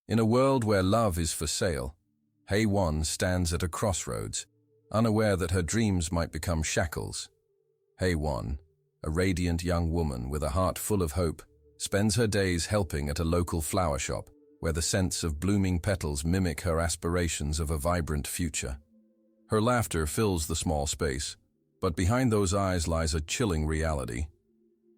In a world where love is for sale, Hae-won stands at a crossroads, unaware that her dreams might become shackles. Hae-won, a radiant young woman with a heart full of hope, spends her days helping at a local flower shop, where the scents of blooming petals mimic her aspirations of a vibrant future. Her laughter fills the small space, but behind those eyes lies a chilling reality.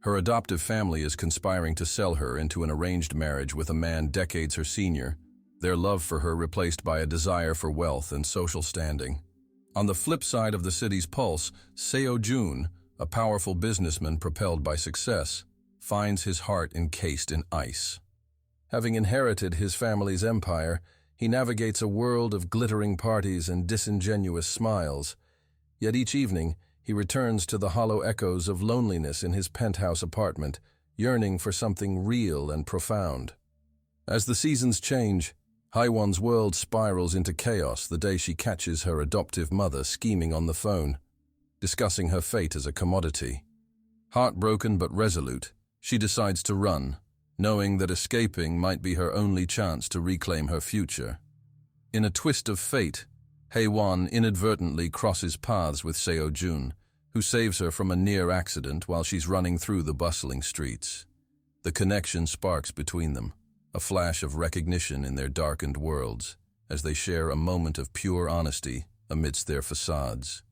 Her adoptive family is conspiring to sell her into an arranged marriage with a man decades her senior, their love for her replaced by a desire for wealth and social standing. On the flip side of the city's pulse, Seo-jun, a powerful businessman propelled by success, finds his heart encased in ice. Having inherited his family's empire, he navigates a world of glittering parties and disingenuous smiles. Yet each evening, he returns to the hollow echoes of loneliness in his penthouse apartment, yearning for something real and profound. As the seasons change, Hae-won's world spirals into chaos the day she catches her adoptive mother scheming on the phone, discussing her fate as a commodity. Heartbroken but resolute, she decides to run, knowing that escaping might be her only chance to reclaim her future. In a twist of fate, Hae-won inadvertently crosses paths with Seo-jun, who saves her from a near accident while she's running through the bustling streets. The connection sparks between them, a flash of recognition in their darkened worlds, as they share a moment of pure honesty amidst their facades.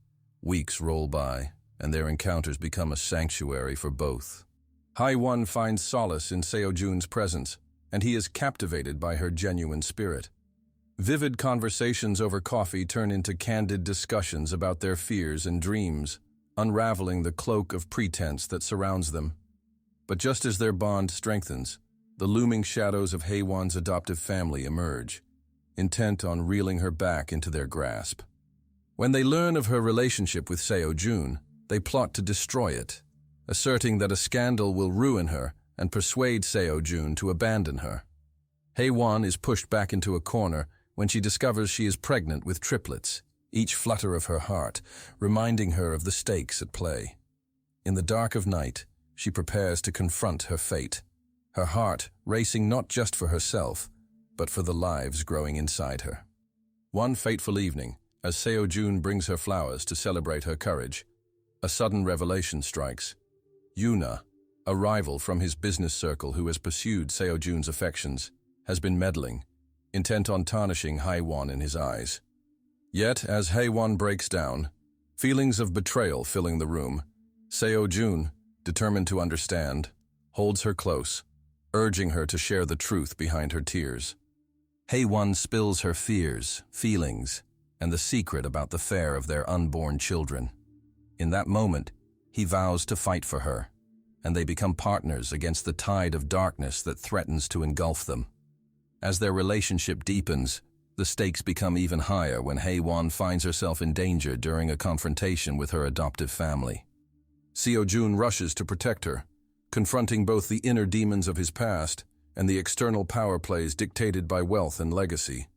Weeks roll by, and their encounters become a sanctuary for both. Hae-won finds solace in Seo-jun's presence, and he is captivated by her genuine spirit. Vivid conversations over coffee turn into candid discussions about their fears and dreams, unraveling the cloak of pretense that surrounds them. But just as their bond strengthens, the looming shadows of Hae-won's adoptive family emerge, intent on reeling her back into their grasp. When they learn of her relationship with Seo-jun, they plot to destroy it, asserting that a scandal will ruin her and persuade Seo-jun to abandon her. Hae-won is pushed back into a corner when she discovers she is pregnant with triplets, each flutter of her heart reminding her of the stakes at play. In the dark of night, she prepares to confront her fate, her heart racing not just for herself, but for the lives growing inside her. One fateful evening, as Seo-jun brings her flowers to celebrate her courage, a sudden revelation strikes. Yuna, a rival from his business circle who has pursued Seo-jun's affections, has been meddling, intent on tarnishing Hae-won in his eyes. Yet, as Hae-won breaks down, feelings of betrayal filling the room, Seo-jun, determined to understand, holds her close, urging her to share the truth behind her tears. Hae-won spills her fears, feelings, and the secret about the fate of their unborn children. In that moment, he vows to fight for her, and they become partners against the tide of darkness that threatens to engulf them. As their relationship deepens, the stakes become even higher when Hae-won finds herself in danger during a confrontation with her adoptive family. Seo-jun rushes to protect her, confronting both the inner demons of his past and the external power plays dictated by wealth and legacy.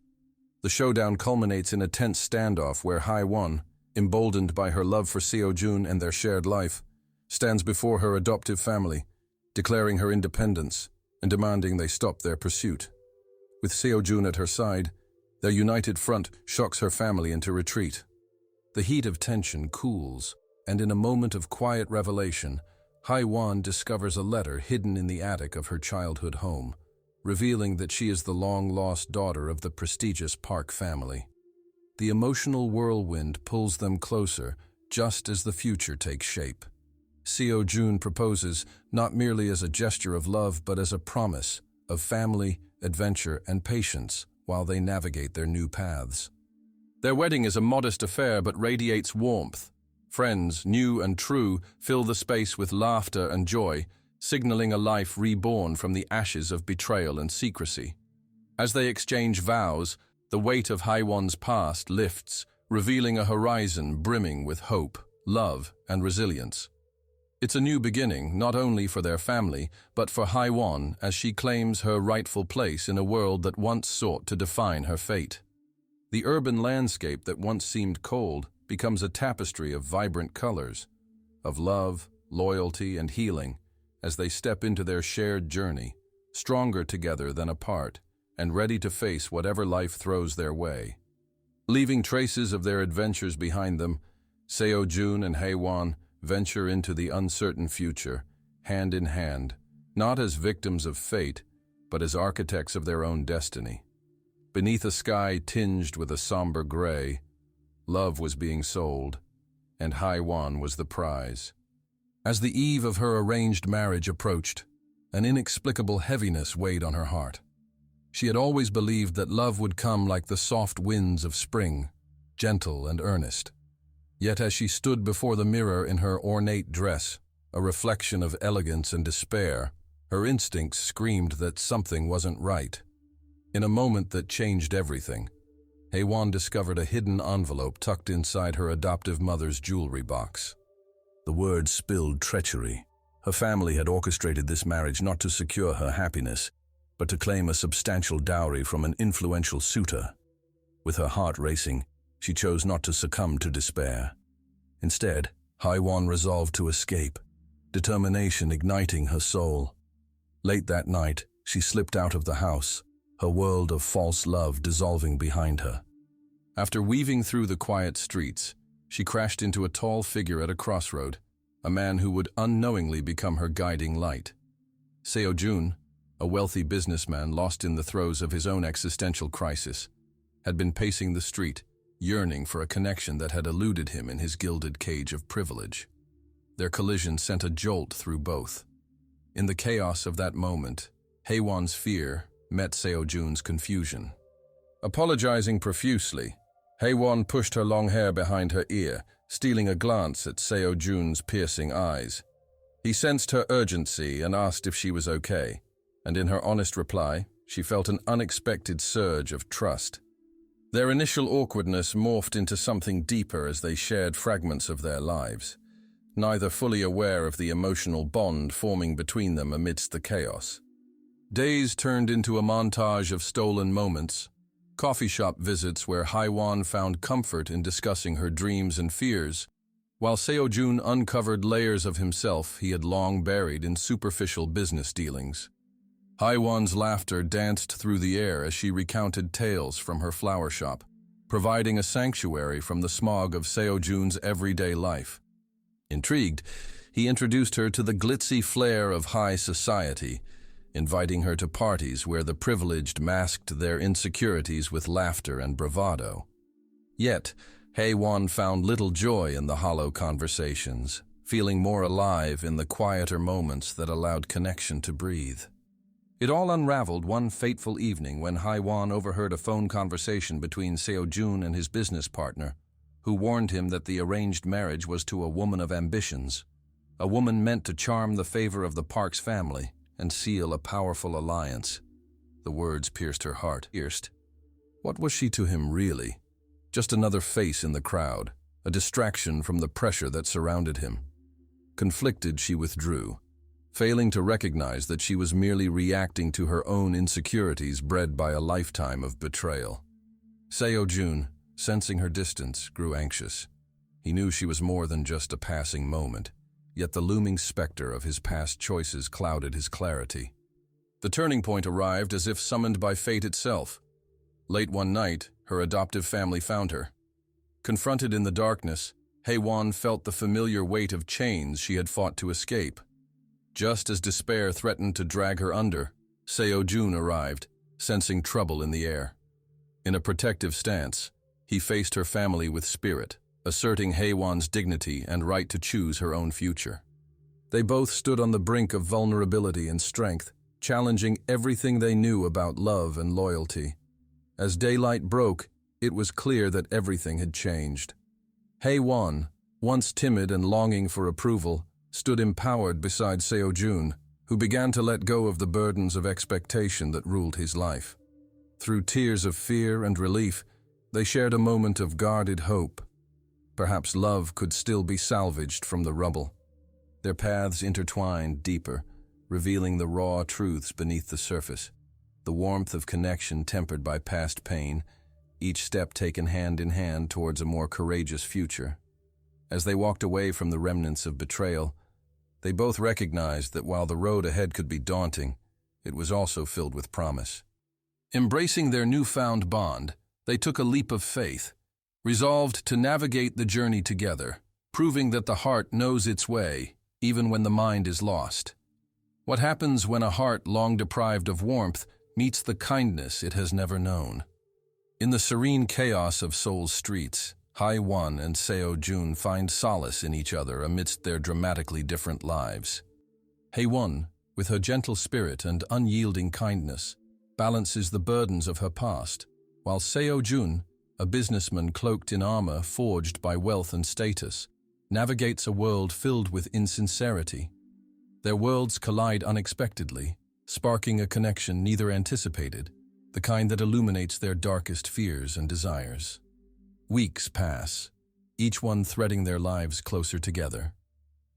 The showdown culminates in a tense standoff where Hae-won, emboldened by her love for Seo-jun and their shared life, stands before her adoptive family, declaring her independence and demanding they stop their pursuit. With Seo-jun at her side, their united front shocks her family into retreat. The heat of tension cools, and in a moment of quiet revelation, Hae-won discovers a letter hidden in the attic of her childhood home, revealing that she is the long-lost daughter of the prestigious Park family. The emotional whirlwind pulls them closer, just as the future takes shape. Seo-jun proposes not merely as a gesture of love, but as a promise of family, adventure, and patience while they navigate their new paths. Their wedding is a modest affair but radiates warmth. Friends, new and true, fill the space with laughter and joy, signaling a life reborn from the ashes of betrayal and secrecy. As they exchange vows, the weight of Hae-won's past lifts, revealing a horizon brimming with hope, love, and resilience. It's a new beginning, not only for their family, but for Hae-won as she claims her rightful place in a world that once sought to define her fate. The urban landscape that once seemed cold becomes a tapestry of vibrant colors, of love, loyalty, and healing, as they step into their shared journey, stronger together than apart, and ready to face whatever life throws their way. Leaving traces of their adventures behind them, Seo-jun and Hae-won venture into the uncertain future, hand in hand, not as victims of fate, but as architects of their own destiny. Beneath a sky tinged with a somber gray, love was being sold, and Hae-won was the prize. As the eve of her arranged marriage approached, an inexplicable heaviness weighed on her heart. She had always believed that love would come like the soft winds of spring, gentle and earnest. Yet as she stood before the mirror in her ornate dress, a reflection of elegance and despair, her instincts screamed that something wasn't right. In a moment that changed everything, Hae-won discovered a hidden envelope tucked inside her adoptive mother's jewelry box. The words spilled treachery. Her family had orchestrated this marriage not to secure her happiness, but to claim a substantial dowry from an influential suitor. With her heart racing, she chose not to succumb to despair. Instead, Hae-won resolved to escape, determination igniting her soul. Late that night, she slipped out of the house, her world of false love dissolving behind her. After weaving through the quiet streets, she crashed into a tall figure at a crossroad, a man who would unknowingly become her guiding light. Seo-jun, a wealthy businessman lost in the throes of his own existential crisis, had been pacing the street, yearning for a connection that had eluded him in his gilded cage of privilege. Their collision sent a jolt through both. In the chaos of that moment, Hae-won's fear met Seo-jun's confusion. Apologizing profusely, Hae-won pushed her long hair behind her ear, stealing a glance at Seo-jun's piercing eyes. He sensed her urgency and asked if she was okay, and in her honest reply, she felt an unexpected surge of trust. Their initial awkwardness morphed into something deeper as they shared fragments of their lives, neither fully aware of the emotional bond forming between them amidst the chaos. Days turned into a montage of stolen moments, coffee shop visits where Hae-won found comfort in discussing her dreams and fears, while Seo-jun uncovered layers of himself he had long buried in superficial business dealings. Hae-won's laughter danced through the air as she recounted tales from her flower shop, providing a sanctuary from the smog of Seo-jun's everyday life. Intrigued, he introduced her to the glitzy flair of high society, inviting her to parties where the privileged masked their insecurities with laughter and bravado. Yet, Hae-won found little joy in the hollow conversations, feeling more alive in the quieter moments that allowed connection to breathe. It all unraveled one fateful evening when Hae-won overheard a phone conversation between Seo-jun and his business partner, who warned him that the arranged marriage was to a woman of ambitions, a woman meant to charm the favor of the Park's family and seal a powerful alliance. The words pierced her heart. What was she to him really? Just another face in the crowd, a distraction from the pressure that surrounded him. Conflicted, she withdrew, failing to recognize that she was merely reacting to her own insecurities bred by a lifetime of betrayal. Seo-jun, sensing her distance, grew anxious. He knew she was more than just a passing moment, yet the looming specter of his past choices clouded his clarity. The turning point arrived as if summoned by fate itself. Late one night, her adoptive family found her. Confronted in the darkness, Hae-won felt the familiar weight of chains she had fought to escape. Just as despair threatened to drag her under, Seo-jun arrived, sensing trouble in the air. In a protective stance, he faced her family with spirit, asserting Hae-won's dignity and right to choose her own future. They both stood on the brink of vulnerability and strength, challenging everything they knew about love and loyalty. As daylight broke, it was clear that everything had changed. Hae-won, once timid and longing for approval, stood empowered beside Seo-jun, who began to let go of the burdens of expectation that ruled his life. Through tears of fear and relief, they shared a moment of guarded hope. Perhaps love could still be salvaged from the rubble. Their paths intertwined deeper, revealing the raw truths beneath the surface, the warmth of connection tempered by past pain, each step taken hand in hand towards a more courageous future. As they walked away from the remnants of betrayal, they both recognized that while the road ahead could be daunting, it was also filled with promise. Embracing their newfound bond, they took a leap of faith, resolved to navigate the journey together, proving that the heart knows its way, even when the mind is lost. What happens when a heart long deprived of warmth meets the kindness it has never known? In the serene chaos of Seoul's streets, Hae-won and Seo-jun find solace in each other amidst their dramatically different lives. Hae-won, with her gentle spirit and unyielding kindness, balances the burdens of her past, while Seo-jun, a businessman cloaked in armor forged by wealth and status, navigates a world filled with insincerity. Their worlds collide unexpectedly, sparking a connection neither anticipated, the kind that illuminates their darkest fears and desires. Weeks pass, each one threading their lives closer together.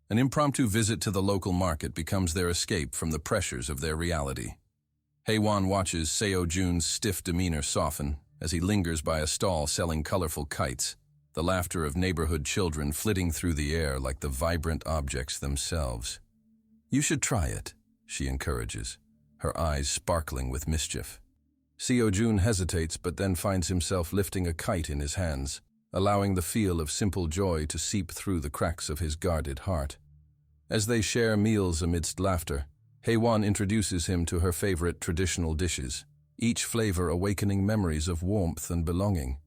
An impromptu visit to the local market becomes their escape from the pressures of their reality. Hae-won watches Seo-jun's stiff demeanor soften as he lingers by a stall selling colorful kites, the laughter of neighborhood children flitting through the air like the vibrant objects themselves. "You should try it," she encourages, her eyes sparkling with mischief. Seo-jun hesitates but then finds himself lifting a kite in his hands, allowing the feel of simple joy to seep through the cracks of his guarded heart. As they share meals amidst laughter, Hae-won introduces him to her favorite traditional dishes, each flavor awakening memories of warmth and belonging.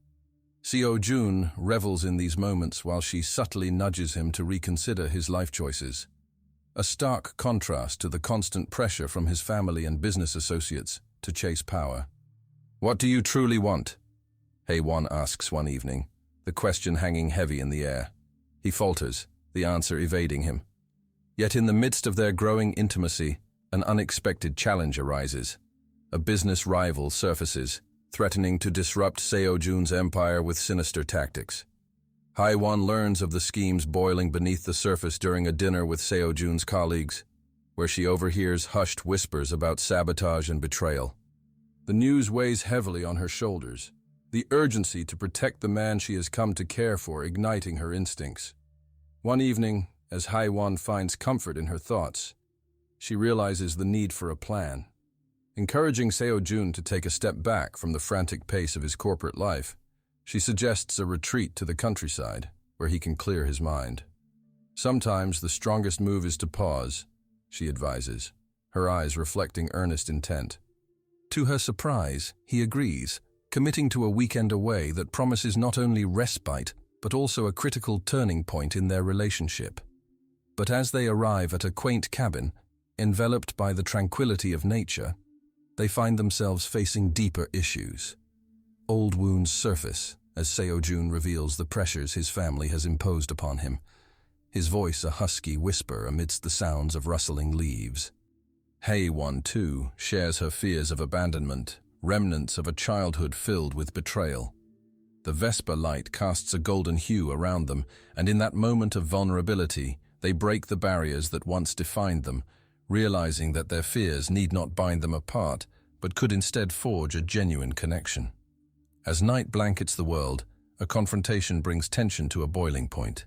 Seo-jun revels in these moments while she subtly nudges him to reconsider his life choices. A stark contrast to the constant pressure from his family and business associates to chase power. "What do you truly want?" Hae-won asks one evening, the question hanging heavy in the air. He falters, the answer evading him. Yet in the midst of their growing intimacy, an unexpected challenge arises. A business rival surfaces, threatening to disrupt Seo-jun's empire with sinister tactics. Hae-won learns of the schemes boiling beneath the surface during a dinner with Seo-jun's colleagues, where she overhears hushed whispers about sabotage and betrayal. The news weighs heavily on her shoulders, the urgency to protect the man she has come to care for igniting her instincts. One evening, as Hae-won finds comfort in her thoughts, she realizes the need for a plan. Encouraging Seo-jun to take a step back from the frantic pace of his corporate life, she suggests a retreat to the countryside, where he can clear his mind. "Sometimes the strongest move is to pause," she advises, her eyes reflecting earnest intent. To her surprise, he agrees, committing to a weekend away that promises not only respite, but also a critical turning point in their relationship. But as they arrive at a quaint cabin, enveloped by the tranquility of nature, they find themselves facing deeper issues. Old wounds surface as Seo-jun reveals the pressures his family has imposed upon him, his voice a husky whisper amidst the sounds of rustling leaves. Hae-won, too, shares her fears of abandonment, remnants of a childhood filled with betrayal. The Vesper light casts a golden hue around them, and in that moment of vulnerability, they break the barriers that once defined them, realizing that their fears need not bind them apart, but could instead forge a genuine connection. As night blankets the world, a confrontation brings tension to a boiling point.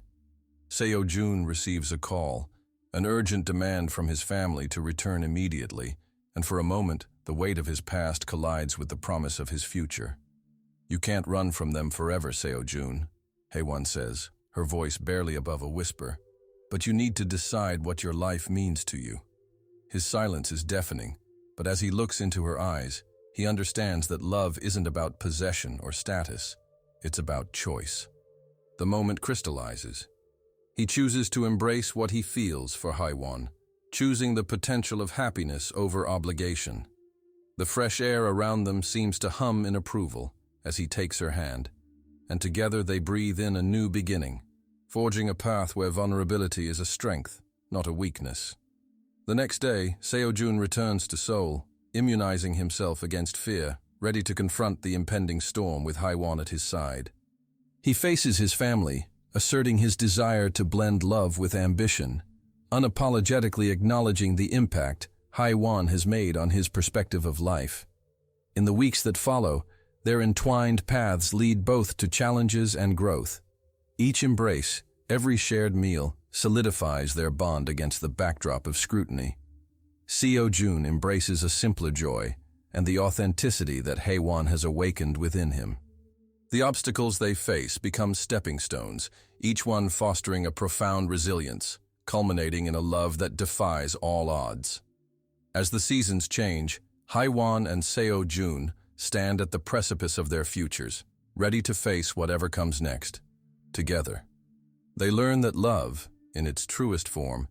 Seo-jun receives a call, an urgent demand from his family to return immediately, and for a moment, the weight of his past collides with the promise of his future. "You can't run from them forever, Seo-jun," Hae-won says, her voice barely above a whisper, "but you need to decide what your life means to you." His silence is deafening, but as he looks into her eyes, he understands that love isn't about possession or status, it's about choice. The moment crystallizes. He chooses to embrace what he feels for Hae-won, choosing the potential of happiness over obligation. The fresh air around them seems to hum in approval as he takes her hand, and together they breathe in a new beginning, forging a path where vulnerability is a strength, not a weakness. The next day, Seo-jun returns to Seoul, immunizing himself against fear, ready to confront the impending storm with Hae-won at his side. He faces his family, asserting his desire to blend love with ambition, unapologetically acknowledging the impact Hae-won has made on his perspective of life. In the weeks that follow, their entwined paths lead both to challenges and growth. Each embrace, every shared meal, solidifies their bond against the backdrop of scrutiny. Seo-jun embraces a simpler joy, and the authenticity that Haewon has awakened within him. The obstacles they face become stepping stones, each one fostering a profound resilience, culminating in a love that defies all odds. As the seasons change, Haewon and Seo-jun stand at the precipice of their futures, ready to face whatever comes next, together. They learn that love, in its truest form,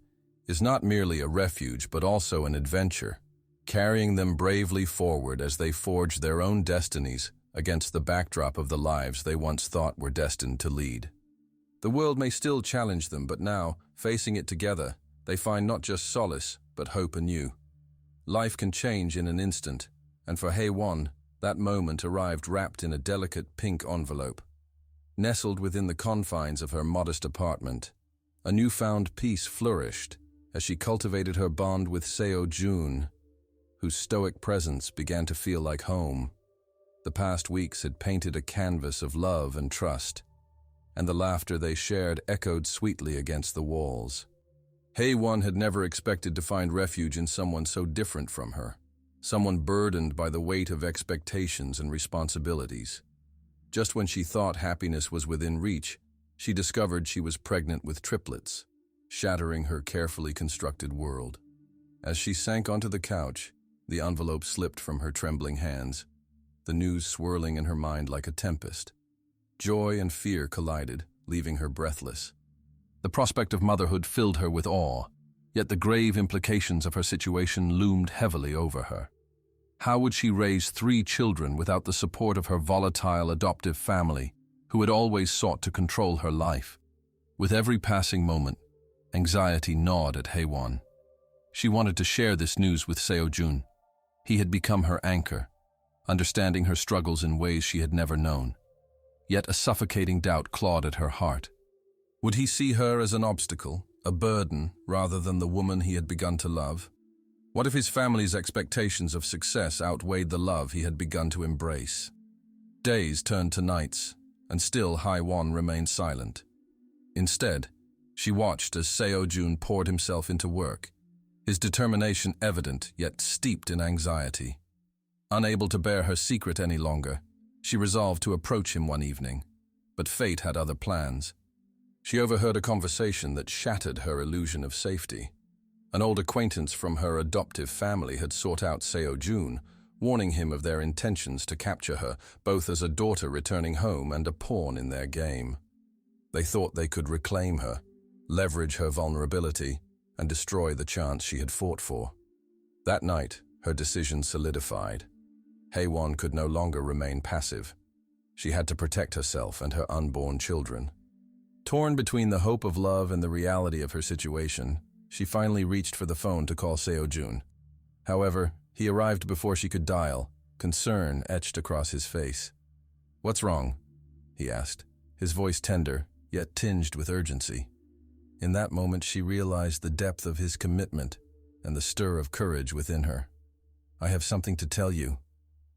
is not merely a refuge but also an adventure, carrying them bravely forward as they forge their own destinies against the backdrop of the lives they once thought were destined to lead. The world may still challenge them, but now, facing it together, they find not just solace, but hope anew. Life can change in an instant, and for Haewon, that moment arrived wrapped in a delicate pink envelope. Nestled within the confines of her modest apartment, a newfound peace flourished as she cultivated her bond with Seo-jun, whose stoic presence began to feel like home. The past weeks had painted a canvas of love and trust, and the laughter they shared echoed sweetly against the walls. Haewon had never expected to find refuge in someone so different from her, someone burdened by the weight of expectations and responsibilities. Just when she thought happiness was within reach, she discovered she was pregnant with triplets, shattering her carefully constructed world. As she sank onto the couch, the envelope slipped from her trembling hands, the news swirling in her mind like a tempest. Joy and fear collided, leaving her breathless. The prospect of motherhood filled her with awe, yet the grave implications of her situation loomed heavily over her. How would she raise 3 children without the support of her volatile adoptive family, who had always sought to control her life? With every passing moment, anxiety gnawed at Haewon. She wanted to share this news with Seo-jun. He had become her anchor, understanding her struggles in ways she had never known. Yet a suffocating doubt clawed at her heart. Would he see her as an obstacle, a burden, rather than the woman he had begun to love? What if his family's expectations of success outweighed the love he had begun to embrace? Days turned to nights, and still Haewon remained silent. Instead, she watched as Seo-jun poured himself into work, his determination evident yet steeped in anxiety. Unable to bear her secret any longer, she resolved to approach him one evening, but fate had other plans. She overheard a conversation that shattered her illusion of safety. An old acquaintance from her adoptive family had sought out Seo-jun, warning him of their intentions to capture her, both as a daughter returning home and a pawn in their game. They thought they could reclaim her, leverage her vulnerability, and destroy the chance she had fought for. That night, her decision solidified. Haewon could no longer remain passive. She had to protect herself and her unborn children. Torn between the hope of love and the reality of her situation, she finally reached for the phone to call Seo-jun. However, he arrived before she could dial, concern etched across his face. "What's wrong?" he asked, his voice tender, yet tinged with urgency. In that moment, she realized the depth of his commitment and the stir of courage within her. "I have something to tell you,"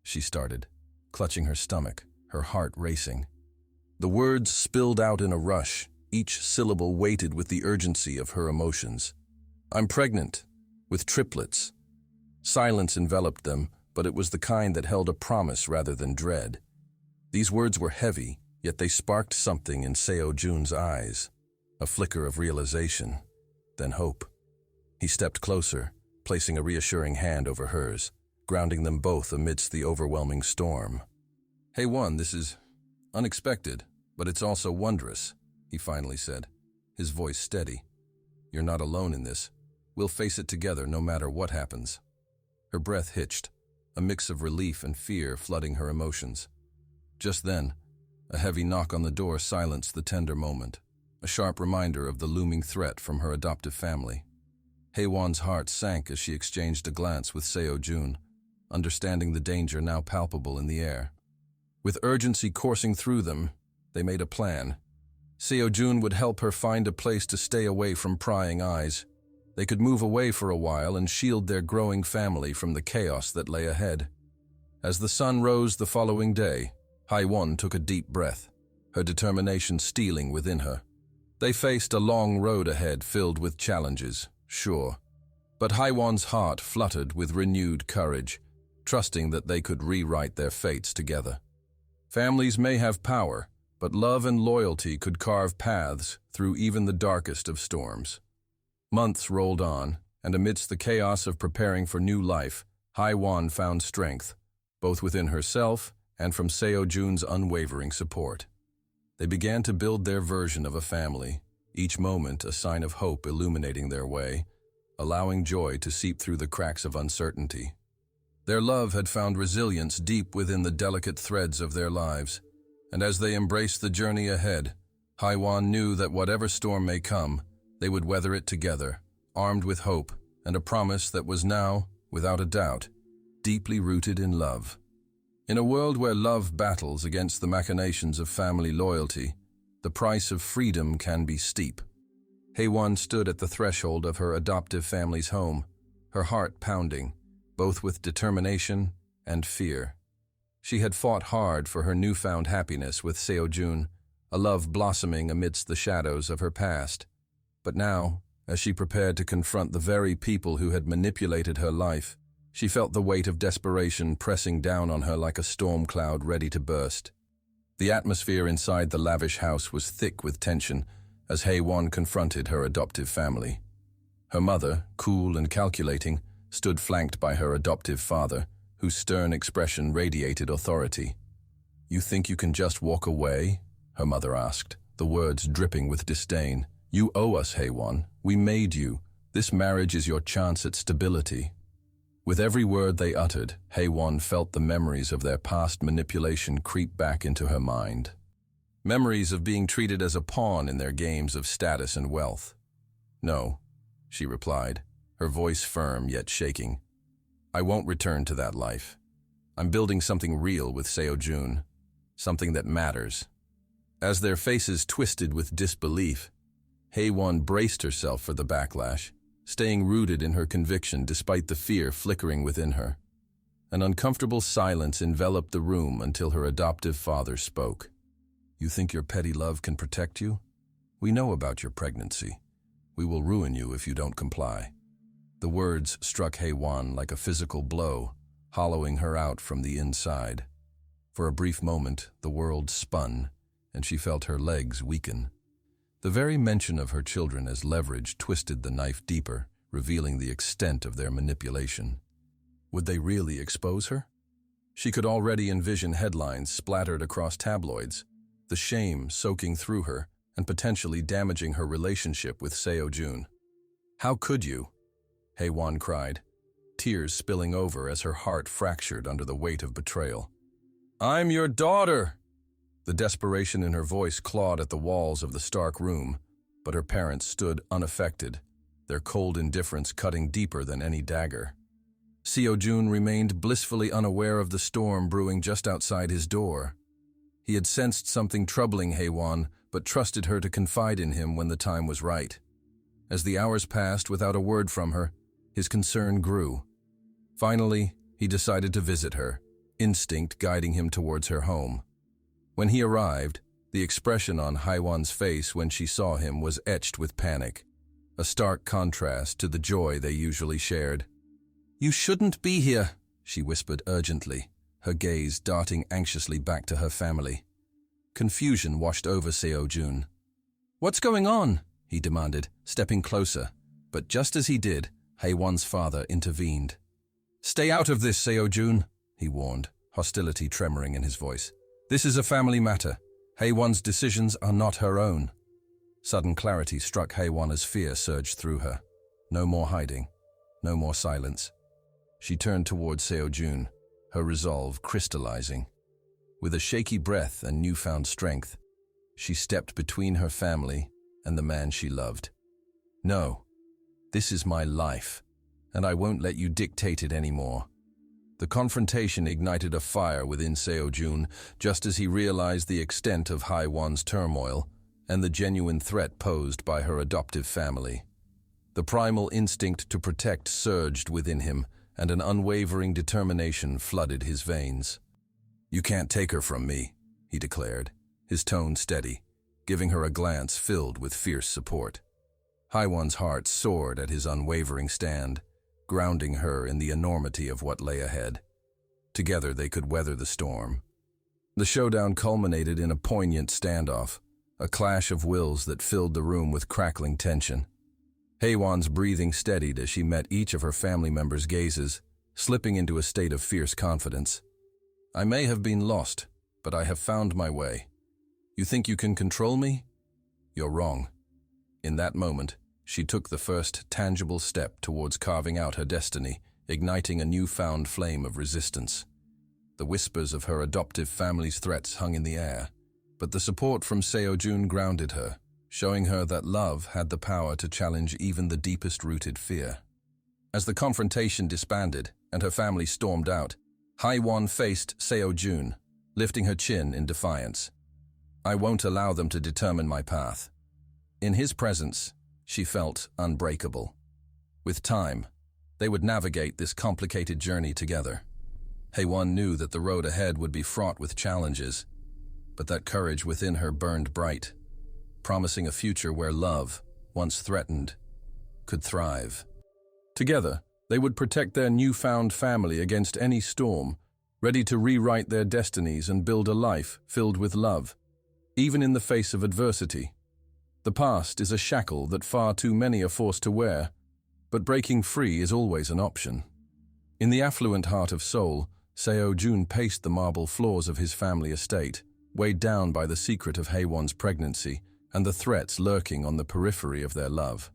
she started, clutching her stomach, her heart racing. The words spilled out in a rush, each syllable weighted with the urgency of her emotions. "I'm pregnant, with triplets." Silence enveloped them, but it was the kind that held a promise rather than dread. These words were heavy, yet they sparked something in Seo-jun's eyes, a flicker of realization, then hope. He stepped closer, placing a reassuring hand over hers, grounding them both amidst the overwhelming storm. "Haewon, this is unexpected, but it's also wondrous," he finally said, his voice steady. "You're not alone in this. We'll face it together no matter what happens." Her breath hitched, a mix of relief and fear flooding her emotions. Just then, a heavy knock on the door silenced the tender moment, a sharp reminder of the looming threat from her adoptive family. Haewon's heart sank as she exchanged a glance with Seo-jun, understanding the danger now palpable in the air. With urgency coursing through them, they made a plan. Seo-jun would help her find a place to stay away from prying eyes. They could move away for a while and shield their growing family from the chaos that lay ahead. As the sun rose the following day, Haewon took a deep breath, her determination stealing within her. They faced a long road ahead filled with challenges, sure. But Haewon's heart fluttered with renewed courage. trusting that they could rewrite their fates together. Families may have power, but love and loyalty could carve paths through even the darkest of storms. Months rolled on, and amidst the chaos of preparing for new life, Haiwan found strength, both within herself and from Seo-jun's unwavering support. They began to build their version of a family, each moment a sign of hope illuminating their way, allowing joy to seep through the cracks of uncertainty. Their love had found resilience deep within the delicate threads of their lives, and as they embraced the journey ahead, Haiwan knew that whatever storm may come, they would weather it together, armed with hope and a promise that was now, without a doubt, deeply rooted in love. In a world where love battles against the machinations of family loyalty, the price of freedom can be steep. Haiwan stood at the threshold of her adoptive family's home, her heart pounding, both with determination and fear. She had fought hard for her newfound happiness with Seo-jun, a love blossoming amidst the shadows of her past. But now, as she prepared to confront the very people who had manipulated her life, she felt the weight of desperation pressing down on her like a storm cloud ready to burst. The atmosphere inside the lavish house was thick with tension as Haiwan confronted her adoptive family. Her mother, cool and calculating, stood flanked by her adoptive father, whose stern expression radiated authority. "You think you can just walk away?" her mother asked, the words dripping with disdain. "You owe us, Haiwan. We made you. This marriage is your chance at stability." With every word they uttered, Haiwan felt the memories of their past manipulation creep back into her mind. Memories of being treated as a pawn in their games of status and wealth. "No," she replied, her voice firm yet shaking. "I won't return to that life. I'm building something real with Seo-jun, something that matters." As their faces twisted with disbelief, Haiwan braced herself for the backlash, staying rooted in her conviction despite the fear flickering within her. An uncomfortable silence enveloped the room until her adoptive father spoke. "You think your petty love can protect you? We know about your pregnancy. We will ruin you if you don't comply." The words struck Haiwan like a physical blow, hollowing her out from the inside. For a brief moment, the world spun, and she felt her legs weaken. The very mention of her children as leverage twisted the knife deeper, revealing the extent of their manipulation. Would they really expose her? She could already envision headlines splattered across tabloids, the shame soaking through her and potentially damaging her relationship with Seo-jun. "How could you?" Haiwan cried, tears spilling over as her heart fractured under the weight of betrayal. "I'm your daughter!" The desperation in her voice clawed at the walls of the stark room, but her parents stood unaffected, their cold indifference cutting deeper than any dagger. Seo-jun remained blissfully unaware of the storm brewing just outside his door. He had sensed something troubling Haiwan, but trusted her to confide in him when the time was right. As the hours passed without a word from her, his concern grew. Finally, he decided to visit her, instinct guiding him towards her home. When he arrived, the expression on Haiwan's face when she saw him was etched with panic, a stark contrast to the joy they usually shared. "You shouldn't be here," she whispered urgently, her gaze darting anxiously back to her family. Confusion washed over Seo-jun. "What's going on?" he demanded, stepping closer, but just as he did, Haiwan's father intervened. "Stay out of this, Seo-jun," he warned, hostility tremoring in his voice. "This is a family matter. Haiwan's decisions are not her own." Sudden clarity struck Haiwan as fear surged through her. No more hiding, no more silence. She turned towards Seo-jun, her resolve crystallizing. With a shaky breath and newfound strength, she stepped between her family and the man she loved. "No, this is my life, and I won't let you dictate it anymore." The confrontation ignited a fire within Seo-jun just as he realized the extent of Haiwan's turmoil and the genuine threat posed by her adoptive family. The primal instinct to protect surged within him, and an unwavering determination flooded his veins. "You can't take her from me," he declared, his tone steady, giving her a glance filled with fierce support. Haiwan's heart soared at his unwavering stand, grounding her in the enormity of what lay ahead. Together they could weather the storm. The showdown culminated in a poignant standoff, a clash of wills that filled the room with crackling tension. Haewon's breathing steadied as she met each of her family members' gazes, slipping into a state of fierce confidence. "I may have been lost, but I have found my way. You think you can control me? You're wrong." In that moment, she took the first tangible step towards carving out her destiny, igniting a newfound flame of resistance. The whispers of her adoptive family's threats hung in the air, but the support from Seo-jun grounded her, showing her that love had the power to challenge even the deepest-rooted fear. As the confrontation disbanded and her family stormed out, Haewon faced Seo-jun, lifting her chin in defiance. "I won't allow them to determine my path." In his presence, she felt unbreakable. With time, they would navigate this complicated journey together. Haewon knew that the road ahead would be fraught with challenges, but that courage within her burned bright, promising a future where love, once threatened, could thrive. Together, they would protect their newfound family against any storm, ready to rewrite their destinies and build a life filled with love, even in the face of adversity. The past is a shackle that far too many are forced to wear, but breaking free is always an option. In the affluent heart of Seoul, Seo-jun paced the marble floors of his family estate, weighed down by the secret of Haewon's pregnancy and the threats lurking on the periphery of their love.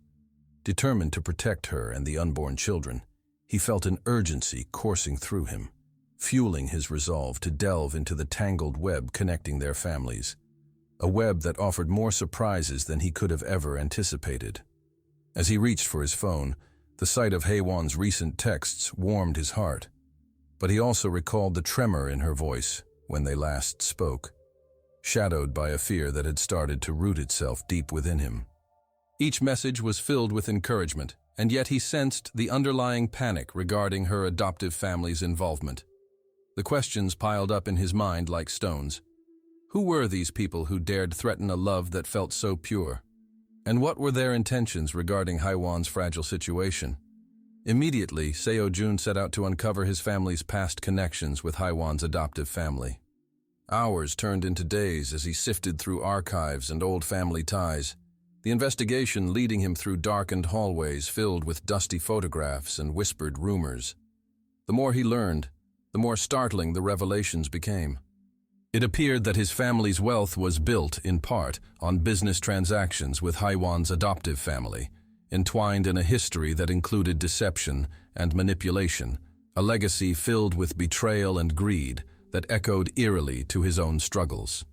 Determined to protect her and the unborn children, he felt an urgency coursing through him, fueling his resolve to delve into the tangled web connecting their families, a web that offered more surprises than he could have ever anticipated. As he reached for his phone, the sight of Haewon's recent texts warmed his heart, but he also recalled the tremor in her voice when they last spoke, shadowed by a fear that had started to root itself deep within him. Each message was filled with encouragement, and yet he sensed the underlying panic regarding her adoptive family's involvement. The questions piled up in his mind like stones. Who were these people who dared threaten a love that felt so pure? And what were their intentions regarding Haewon's fragile situation? Immediately, Seo-jun set out to uncover his family's past connections with Haewon's adoptive family. Hours turned into days as he sifted through archives and old family ties, the investigation leading him through darkened hallways filled with dusty photographs and whispered rumors. The more he learned, the more startling the revelations became. It appeared that his family's wealth was built, in part, on business transactions with Haewon's adoptive family, entwined in a history that included deception and manipulation, a legacy filled with betrayal and greed that echoed eerily to his own struggles.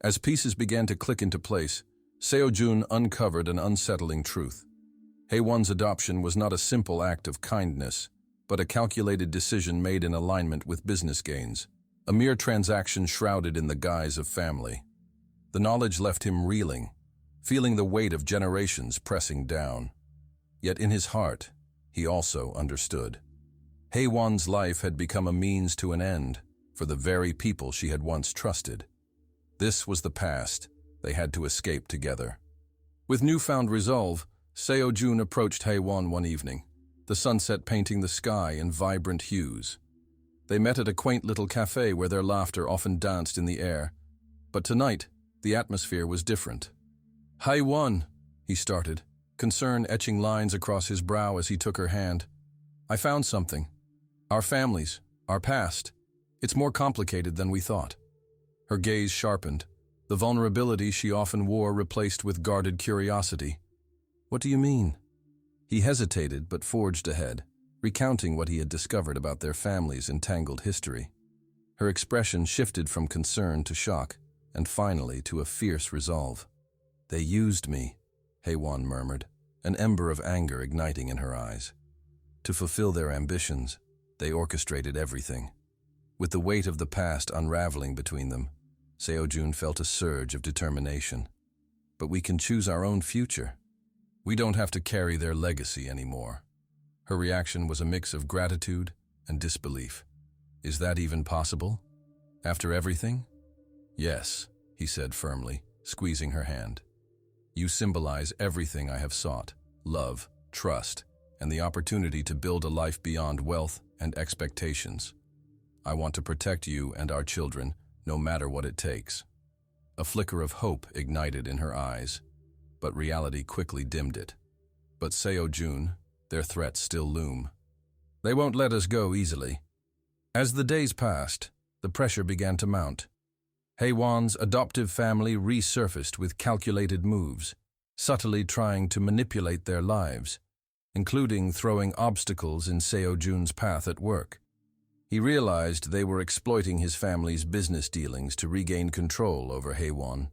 As pieces began to click into place, Seo-jun uncovered an unsettling truth. Haewon's adoption was not a simple act of kindness, but a calculated decision made in alignment with business gains, a mere transaction shrouded in the guise of family. The knowledge left him reeling, feeling the weight of generations pressing down. Yet in his heart, he also understood. Haewon's life had become a means to an end for the very people she had once trusted. This was the past they had to escape together. With newfound resolve, Seo-jun approached Haewon one evening, the sunset painting the sky in vibrant hues. They met at a quaint little cafe where their laughter often danced in the air, but tonight, the atmosphere was different. "Haewon," he started, concern etching lines across his brow as he took her hand. "I found something. Our families, our past. It's more complicated than we thought." Her gaze sharpened, the vulnerability she often wore replaced with guarded curiosity. "What do you mean?" He hesitated but forged ahead, recounting what he had discovered about their family's entangled history. Her expression shifted from concern to shock, and finally to a fierce resolve. "They used me," Haewon murmured, an ember of anger igniting in her eyes. To fulfill their ambitions, they orchestrated everything. With the weight of the past unraveling between them, Seo-jun felt a surge of determination. "But we can choose our own future. We don't have to carry their legacy anymore." Her reaction was a mix of gratitude and disbelief. "Is that even possible? After everything?" "Yes," he said firmly, squeezing her hand. "You symbolize everything I have sought: love, trust, and the opportunity to build a life beyond wealth and expectations." I want to protect you and our children, no matter what it takes." A flicker of hope ignited in her eyes, but reality quickly dimmed it. But Seo-jun, their threats still loom. They won't let us go easily. As the days passed, the pressure began to mount. Haewon's adoptive family resurfaced with calculated moves, subtly trying to manipulate their lives, including throwing obstacles in Seo-jun's path at work. He realized they were exploiting his family's business dealings to regain control over Haewon.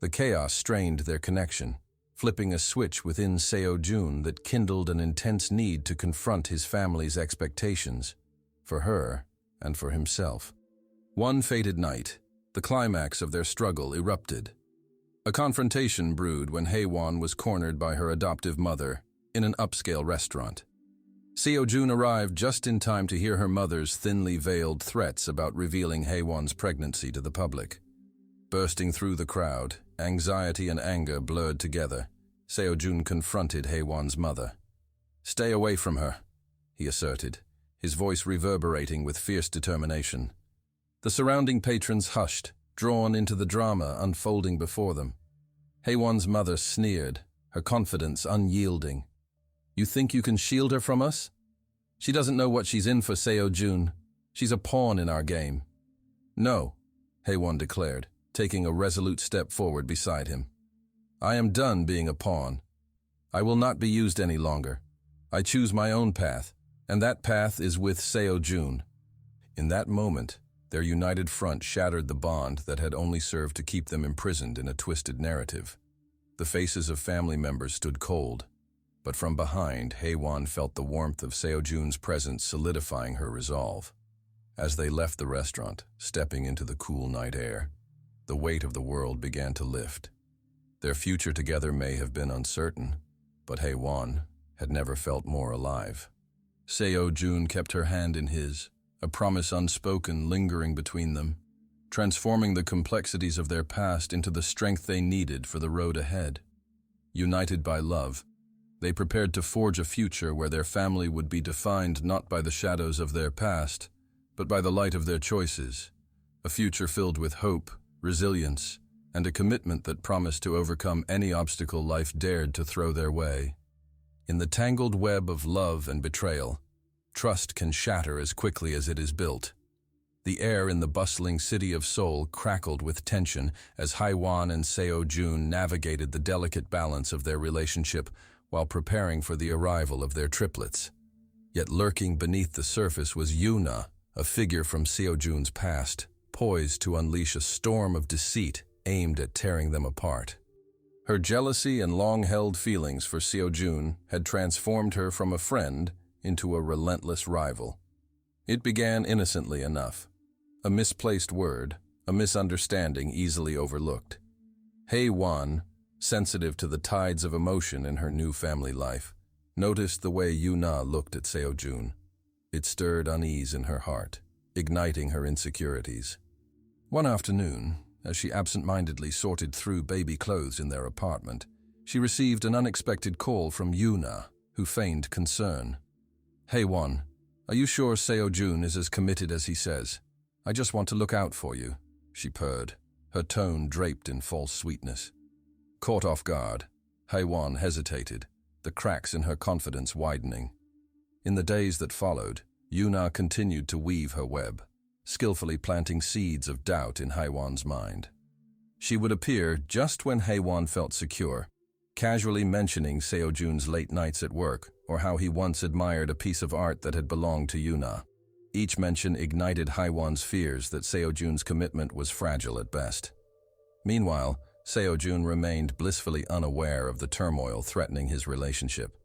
The chaos strained their connection, flipping a switch within Seo-jun that kindled an intense need to confront his family's expectations, for her and for himself. One fated night, the climax of their struggle erupted. A confrontation brewed when Haewon was cornered by her adoptive mother in an upscale restaurant. Seo-jun arrived just in time to hear her mother's thinly veiled threats about revealing Haewon's pregnancy to the public. Bursting through the crowd, anxiety and anger blurred together. Seo-jun confronted Haewon's mother. "Stay away from her," he asserted, his voice reverberating with fierce determination. The surrounding patrons hushed, drawn into the drama unfolding before them. Haewon's mother sneered, her confidence unyielding. "You think you can shield her from us? She doesn't know what she's in for, Seo-jun. She's a pawn in our game." "No," Haewon declared, taking a resolute step forward beside him. "I am done being a pawn. I will not be used any longer. I choose my own path, and that path is with Seo-jun." In that moment, their united front shattered the bond that had only served to keep them imprisoned in a twisted narrative. The faces of family members stood cold, but from behind, Haewon felt the warmth of Seo-jun's presence solidifying her resolve. As they left the restaurant, stepping into the cool night air, the weight of the world began to lift. Their future together may have been uncertain, but Haewon had never felt more alive. Seo-jun kept her hand in his, a promise unspoken lingering between them, transforming the complexities of their past into the strength they needed for the road ahead. United by love, they prepared to forge a future where their family would be defined not by the shadows of their past, but by the light of their choices, a future filled with hope, resilience, and a commitment that promised to overcome any obstacle life dared to throw their way. In the tangled web of love and betrayal, trust can shatter as quickly as it is built. The air in the bustling city of Seoul crackled with tension as Haewon and Seo-jun navigated the delicate balance of their relationship while preparing for the arrival of their triplets. Yet lurking beneath the surface was Yuna, a figure from Seo-jun's past, poised to unleash a storm of deceit aimed at tearing them apart. Her jealousy and long-held feelings for Seo-jun had transformed her from a friend into a relentless rival. It began innocently enough. A misplaced word, a misunderstanding easily overlooked. Haewon, sensitive to the tides of emotion in her new family life, noticed the way Yuna looked at Seo-jun. It stirred unease in her heart, igniting her insecurities. One afternoon, as she absent-mindedly sorted through baby clothes in their apartment, she received an unexpected call from Yuna, who feigned concern. "Haewon, are you sure Seo-jun is as committed as he says? I just want to look out for you," she purred, her tone draped in false sweetness. Caught off guard, Haewon hesitated, the cracks in her confidence widening. In the days that followed, Yuna continued to weave her web, skillfully planting seeds of doubt in Haewon's mind. She would appear just when Haewon felt secure, casually mentioning Seo-jun's late nights at work or how he once admired a piece of art that had belonged to Yuna. Each mention ignited Haewon's fears that Seo-jun's commitment was fragile at best. Meanwhile, Seo-jun remained blissfully unaware of the turmoil threatening his relationship.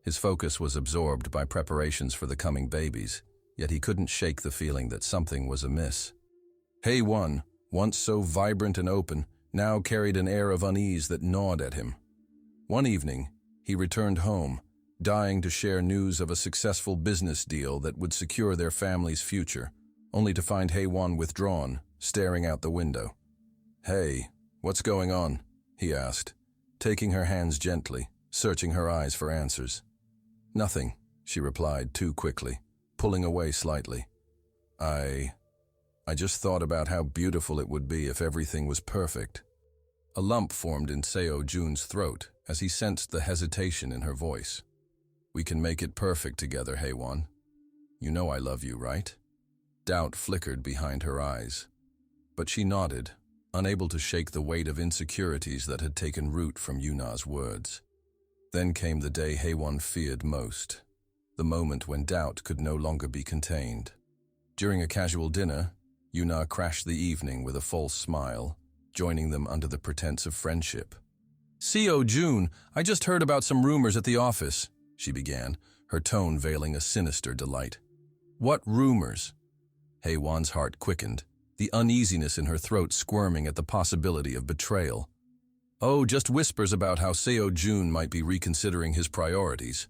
His focus was absorbed by preparations for the coming babies, yet he couldn't shake the feeling that something was amiss. Haewon, once so vibrant and open, now carried an air of unease that gnawed at him. One evening, he returned home, dying to share news of a successful business deal that would secure their family's future, only to find Haewon withdrawn, staring out the window. "Hey, what's going on?" he asked, taking her hands gently, searching her eyes for answers. "Nothing," she replied too quickly, pulling away slightly. I just thought about how beautiful it would be if everything was perfect. A lump formed in Seo Jun's throat as he sensed the hesitation in her voice. We can make it perfect together, Haewon. You know I love you, right? Doubt flickered behind her eyes. But she nodded, unable to shake the weight of insecurities that had taken root from Yuna's words. Then came the day Haewon feared most, the moment when doubt could no longer be contained. During a casual dinner, Yuna crashed the evening with a false smile, joining them under the pretense of friendship. Seo Jun, I just heard about some rumors at the office, she began, her tone veiling a sinister delight. What rumors? Haewon's heart quickened, the uneasiness in her throat squirming at the possibility of betrayal. Oh, just whispers about how Seo Jun might be reconsidering his priorities.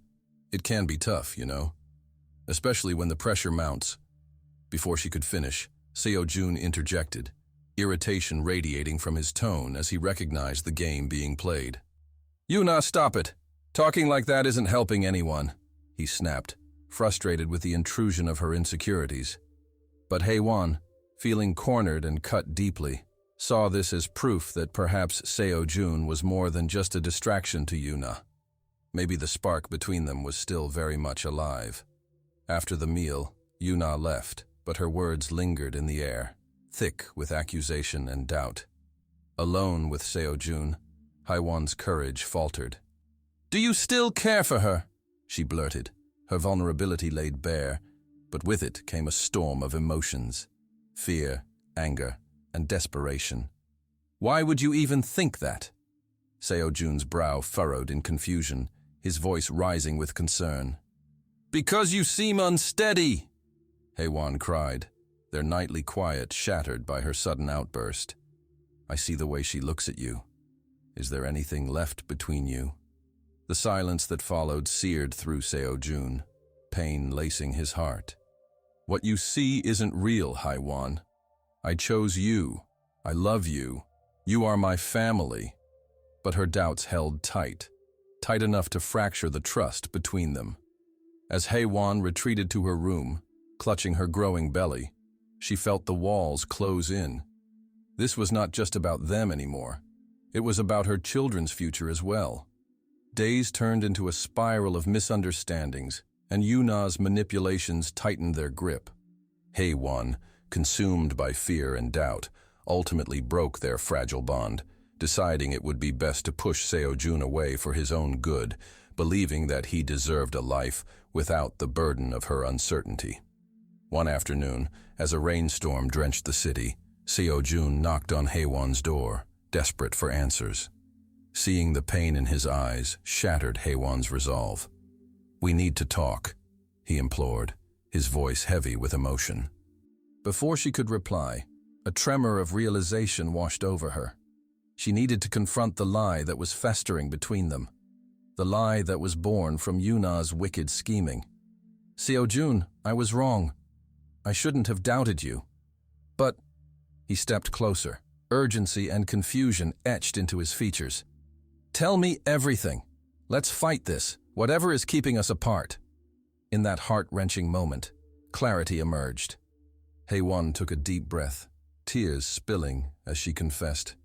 It can be tough, you know, especially when the pressure mounts. Before she could finish, Seo Jun interjected, irritation radiating from his tone as he recognized the game being played. Yuna, stop it! Talking like that isn't helping anyone, he snapped, frustrated with the intrusion of her insecurities. But Haewon, feeling cornered and cut deeply, saw this as proof that perhaps Seo Jun was more than just a distraction to Yuna. Maybe the spark between them was still very much alive. After the meal, Yuna left, but her words lingered in the air, thick with accusation and doubt. Alone with Seo Jun, Haewon's courage faltered. Do you still care for her? She blurted, her vulnerability laid bare, but with it came a storm of emotions. Fear, anger, and desperation. Why would you even think that? Seo Jun's brow furrowed in confusion, his voice rising with concern. Because you seem unsteady, Haewon cried, their nightly quiet shattered by her sudden outburst. I see the way she looks at you. Is there anything left between you? The silence that followed seared through Seo Jun, pain lacing his heart. What you see isn't real, Haewon. I chose you. I love you. You are my family. But her doubts held tight enough to fracture the trust between them. As Haewon retreated to her room, clutching her growing belly, she felt the walls close in. This was not just about them anymore. It was about her children's future as well. Days turned into a spiral of misunderstandings, and Yuna's manipulations tightened their grip. Haewon, consumed by fear and doubt, ultimately broke their fragile bond, deciding it would be best to push Seo Jun away for his own good, believing that he deserved a life without the burden of her uncertainty. One afternoon, as a rainstorm drenched the city, Seo Jun knocked on Haewon's door, desperate for answers. Seeing the pain in his eyes shattered Haewon's resolve. We need to talk, he implored, his voice heavy with emotion. Before she could reply, a tremor of realization washed over her. She needed to confront the lie that was festering between them, the lie that was born from Yuna's wicked scheming. Seo Jun, I was wrong. I shouldn't have doubted you. But, he stepped closer, urgency and confusion etched into his features. Tell me everything. Let's fight this, whatever is keeping us apart. In that heart-wrenching moment, clarity emerged. Haewon took a deep breath, tears spilling as she confessed.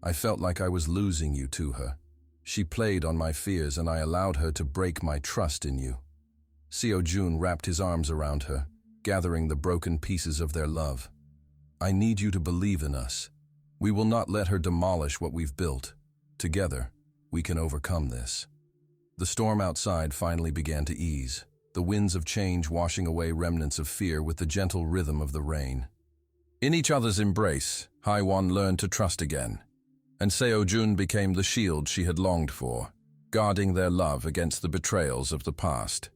I felt like I was losing you to her. She played on my fears and I allowed her to break my trust in you. Seo Jun wrapped his arms around her, gathering the broken pieces of their love. I need you to believe in us. We will not let her demolish what we've built. Together, we can overcome this. The storm outside finally began to ease, the winds of change washing away remnants of fear with the gentle rhythm of the rain. In each other's embrace, Haewon learned to trust again, and Seo Jun became the shield she had longed for, guarding their love against the betrayals of the past.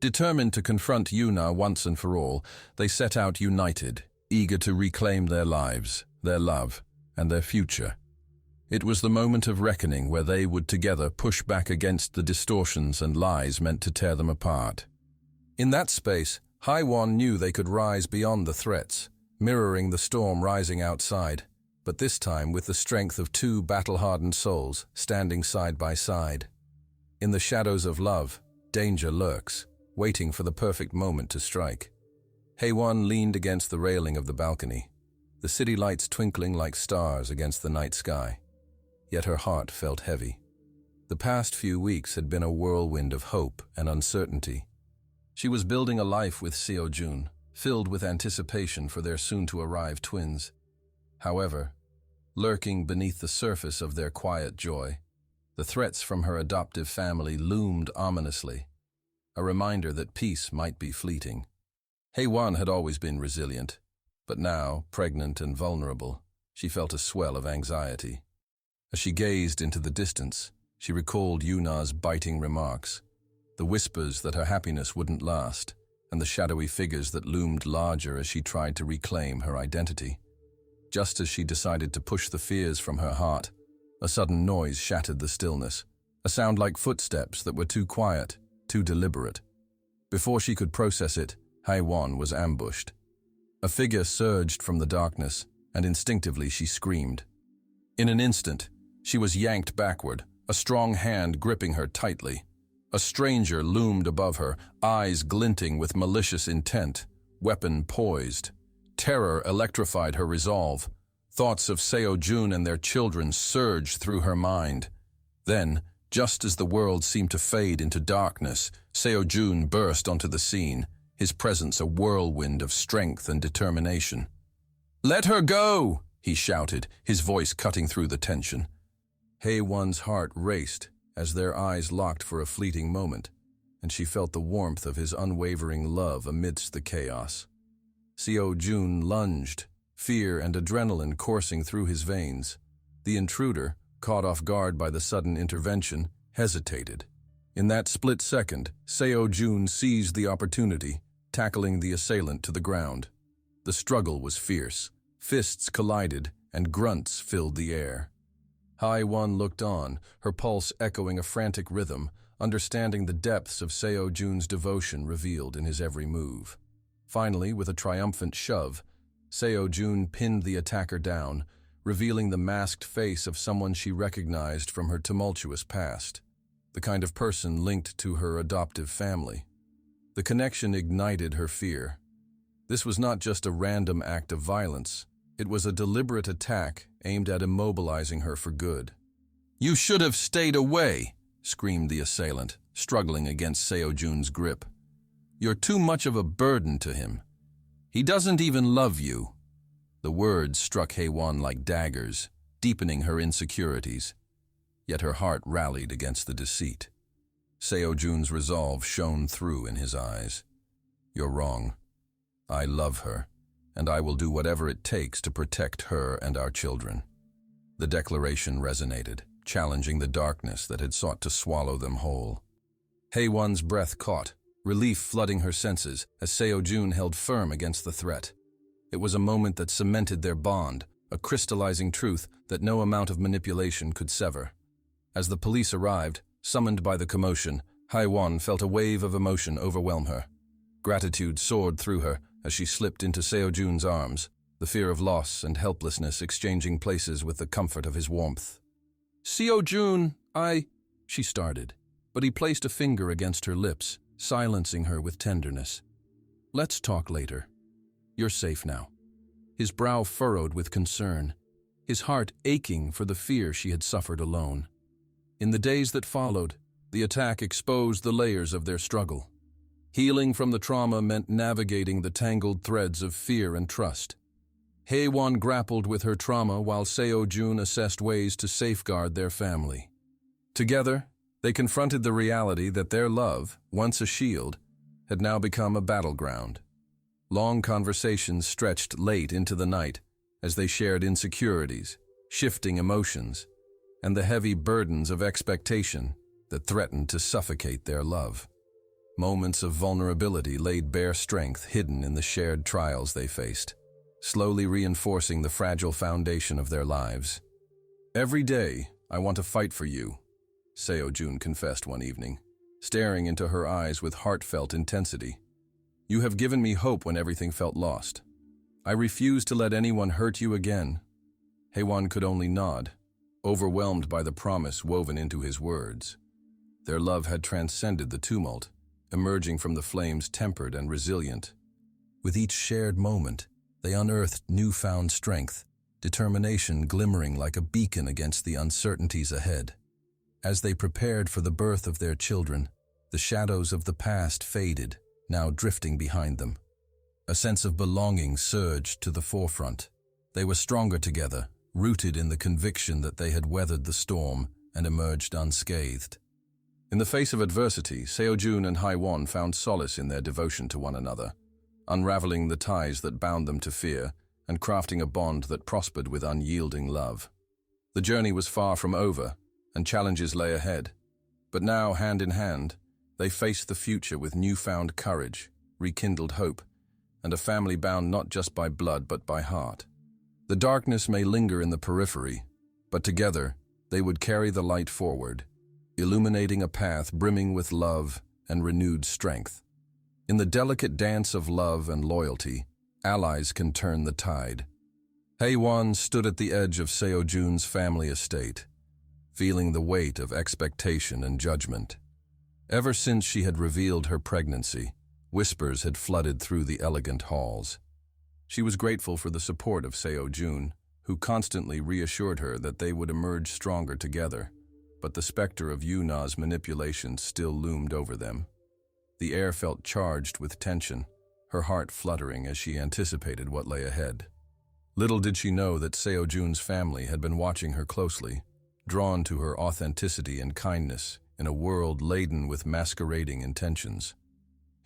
Determined to confront Yuna once and for all, they set out united, eager to reclaim their lives, their love, and their future. It was the moment of reckoning where they would together push back against the distortions and lies meant to tear them apart. In that space, Haewon knew they could rise beyond the threats, mirroring the storm rising outside, but this time with the strength of two battle-hardened souls standing side by side. In the shadows of love, danger lurks, waiting for the perfect moment to strike. Haewon leaned against the railing of the balcony, the city lights twinkling like stars against the night sky. Yet her heart felt heavy. The past few weeks had been a whirlwind of hope and uncertainty. She was building a life with Seo-jun, filled with anticipation for their soon-to-arrive twins. However, lurking beneath the surface of their quiet joy, the threats from her adoptive family loomed ominously, a reminder that peace might be fleeting. Haewon had always been resilient, but now, pregnant and vulnerable, she felt a swell of anxiety. As she gazed into the distance, she recalled Yuna's biting remarks, the whispers that her happiness wouldn't last, and the shadowy figures that loomed larger as she tried to reclaim her identity. Just as she decided to push the fears from her heart, a sudden noise shattered the stillness, a sound like footsteps that were too quiet, too deliberate. Before she could process it, Haewon was ambushed. A figure surged from the darkness, and instinctively she screamed. In an instant, she was yanked backward, a strong hand gripping her tightly. A stranger loomed above her, eyes glinting with malicious intent, weapon poised. Terror electrified her resolve. Thoughts of Seo-jun and their children surged through her mind. Then, just as the world seemed to fade into darkness, Seo-jun burst onto the scene, his presence a whirlwind of strength and determination. "Let her go!" he shouted, his voice cutting through the tension. Haewon's heart raced as their eyes locked for a fleeting moment, and she felt the warmth of his unwavering love amidst the chaos. Seo-jun lunged, fear and adrenaline coursing through his veins. The intruder, caught off guard by the sudden intervention, hesitated. In that split second, Seo-jun seized the opportunity, tackling the assailant to the ground. The struggle was fierce. Fists collided, and grunts filled the air. Haewon looked on, her pulse echoing a frantic rhythm, understanding the depths of Seo-jun's devotion revealed in his every move. Finally, with a triumphant shove, Seo-jun pinned the attacker down, revealing the masked face of someone she recognized from her tumultuous past, the kind of person linked to her adoptive family. The connection ignited her fear. This was not just a random act of violence. It was a deliberate attack aimed at immobilizing her for good. "You should have stayed away," screamed the assailant, struggling against Seo-jun's grip. "You're too much of a burden to him. He doesn't even love you." The words struck Haewon like daggers, deepening her insecurities. Yet her heart rallied against the deceit. Seo-jun's resolve shone through in his eyes. "You're wrong. I love her, and I will do whatever it takes to protect her and our children." The declaration resonated, challenging the darkness that had sought to swallow them whole. Haewon's breath caught, relief flooding her senses as Seo-jun held firm against the threat. It was a moment that cemented their bond, a crystallizing truth that no amount of manipulation could sever. As the police arrived, summoned by the commotion, Haewon felt a wave of emotion overwhelm her. Gratitude soared through her as she slipped into Seo-jun's arms, the fear of loss and helplessness exchanging places with the comfort of his warmth. "Seo-jun, she started, but he placed a finger against her lips, silencing her with tenderness. "Let's talk later. You're safe now." His brow furrowed with concern, his heart aching for the fear she had suffered alone. In the days that followed, the attack exposed the layers of their struggle. Healing from the trauma meant navigating the tangled threads of fear and trust. Haewon grappled with her trauma while Seo-jun assessed ways to safeguard their family. Together, they confronted the reality that their love, once a shield, had now become a battleground. Long conversations stretched late into the night as they shared insecurities, shifting emotions, and the heavy burdens of expectation that threatened to suffocate their love. Moments of vulnerability laid bare strength hidden in the shared trials they faced, slowly reinforcing the fragile foundation of their lives. "Every day, I want to fight for you," Seo-jun confessed one evening, staring into her eyes with heartfelt intensity. "You have given me hope when everything felt lost. I refuse to let anyone hurt you again." Haewon could only nod, overwhelmed by the promise woven into his words. Their love had transcended the tumult, emerging from the flames tempered and resilient. With each shared moment, they unearthed newfound strength, determination glimmering like a beacon against the uncertainties ahead. As they prepared for the birth of their children, the shadows of the past faded, now drifting behind them. A sense of belonging surged to the forefront. They were stronger together, rooted in the conviction that they had weathered the storm and emerged unscathed. In the face of adversity, Seo-jun and Hae-won found solace in their devotion to one another, unraveling the ties that bound them to fear and crafting a bond that prospered with unyielding love. The journey was far from over, and challenges lay ahead. But now, hand in hand, they faced the future with newfound courage, rekindled hope, and a family bound not just by blood but by heart. The darkness may linger in the periphery, but together they would carry the light forward, illuminating a path brimming with love and renewed strength. In the delicate dance of love and loyalty, allies can turn the tide. Hae-won stood at the edge of Seo-jun's family estate, feeling the weight of expectation and judgment. Ever since she had revealed her pregnancy, whispers had flooded through the elegant halls. She was grateful for the support of Seo-jun, who constantly reassured her that they would emerge stronger together, but the specter of Yuna's manipulations still loomed over them. The air felt charged with tension, her heart fluttering as she anticipated what lay ahead. Little did she know that Seo-jun's family had been watching her closely, drawn to her authenticity and kindness in a world laden with masquerading intentions.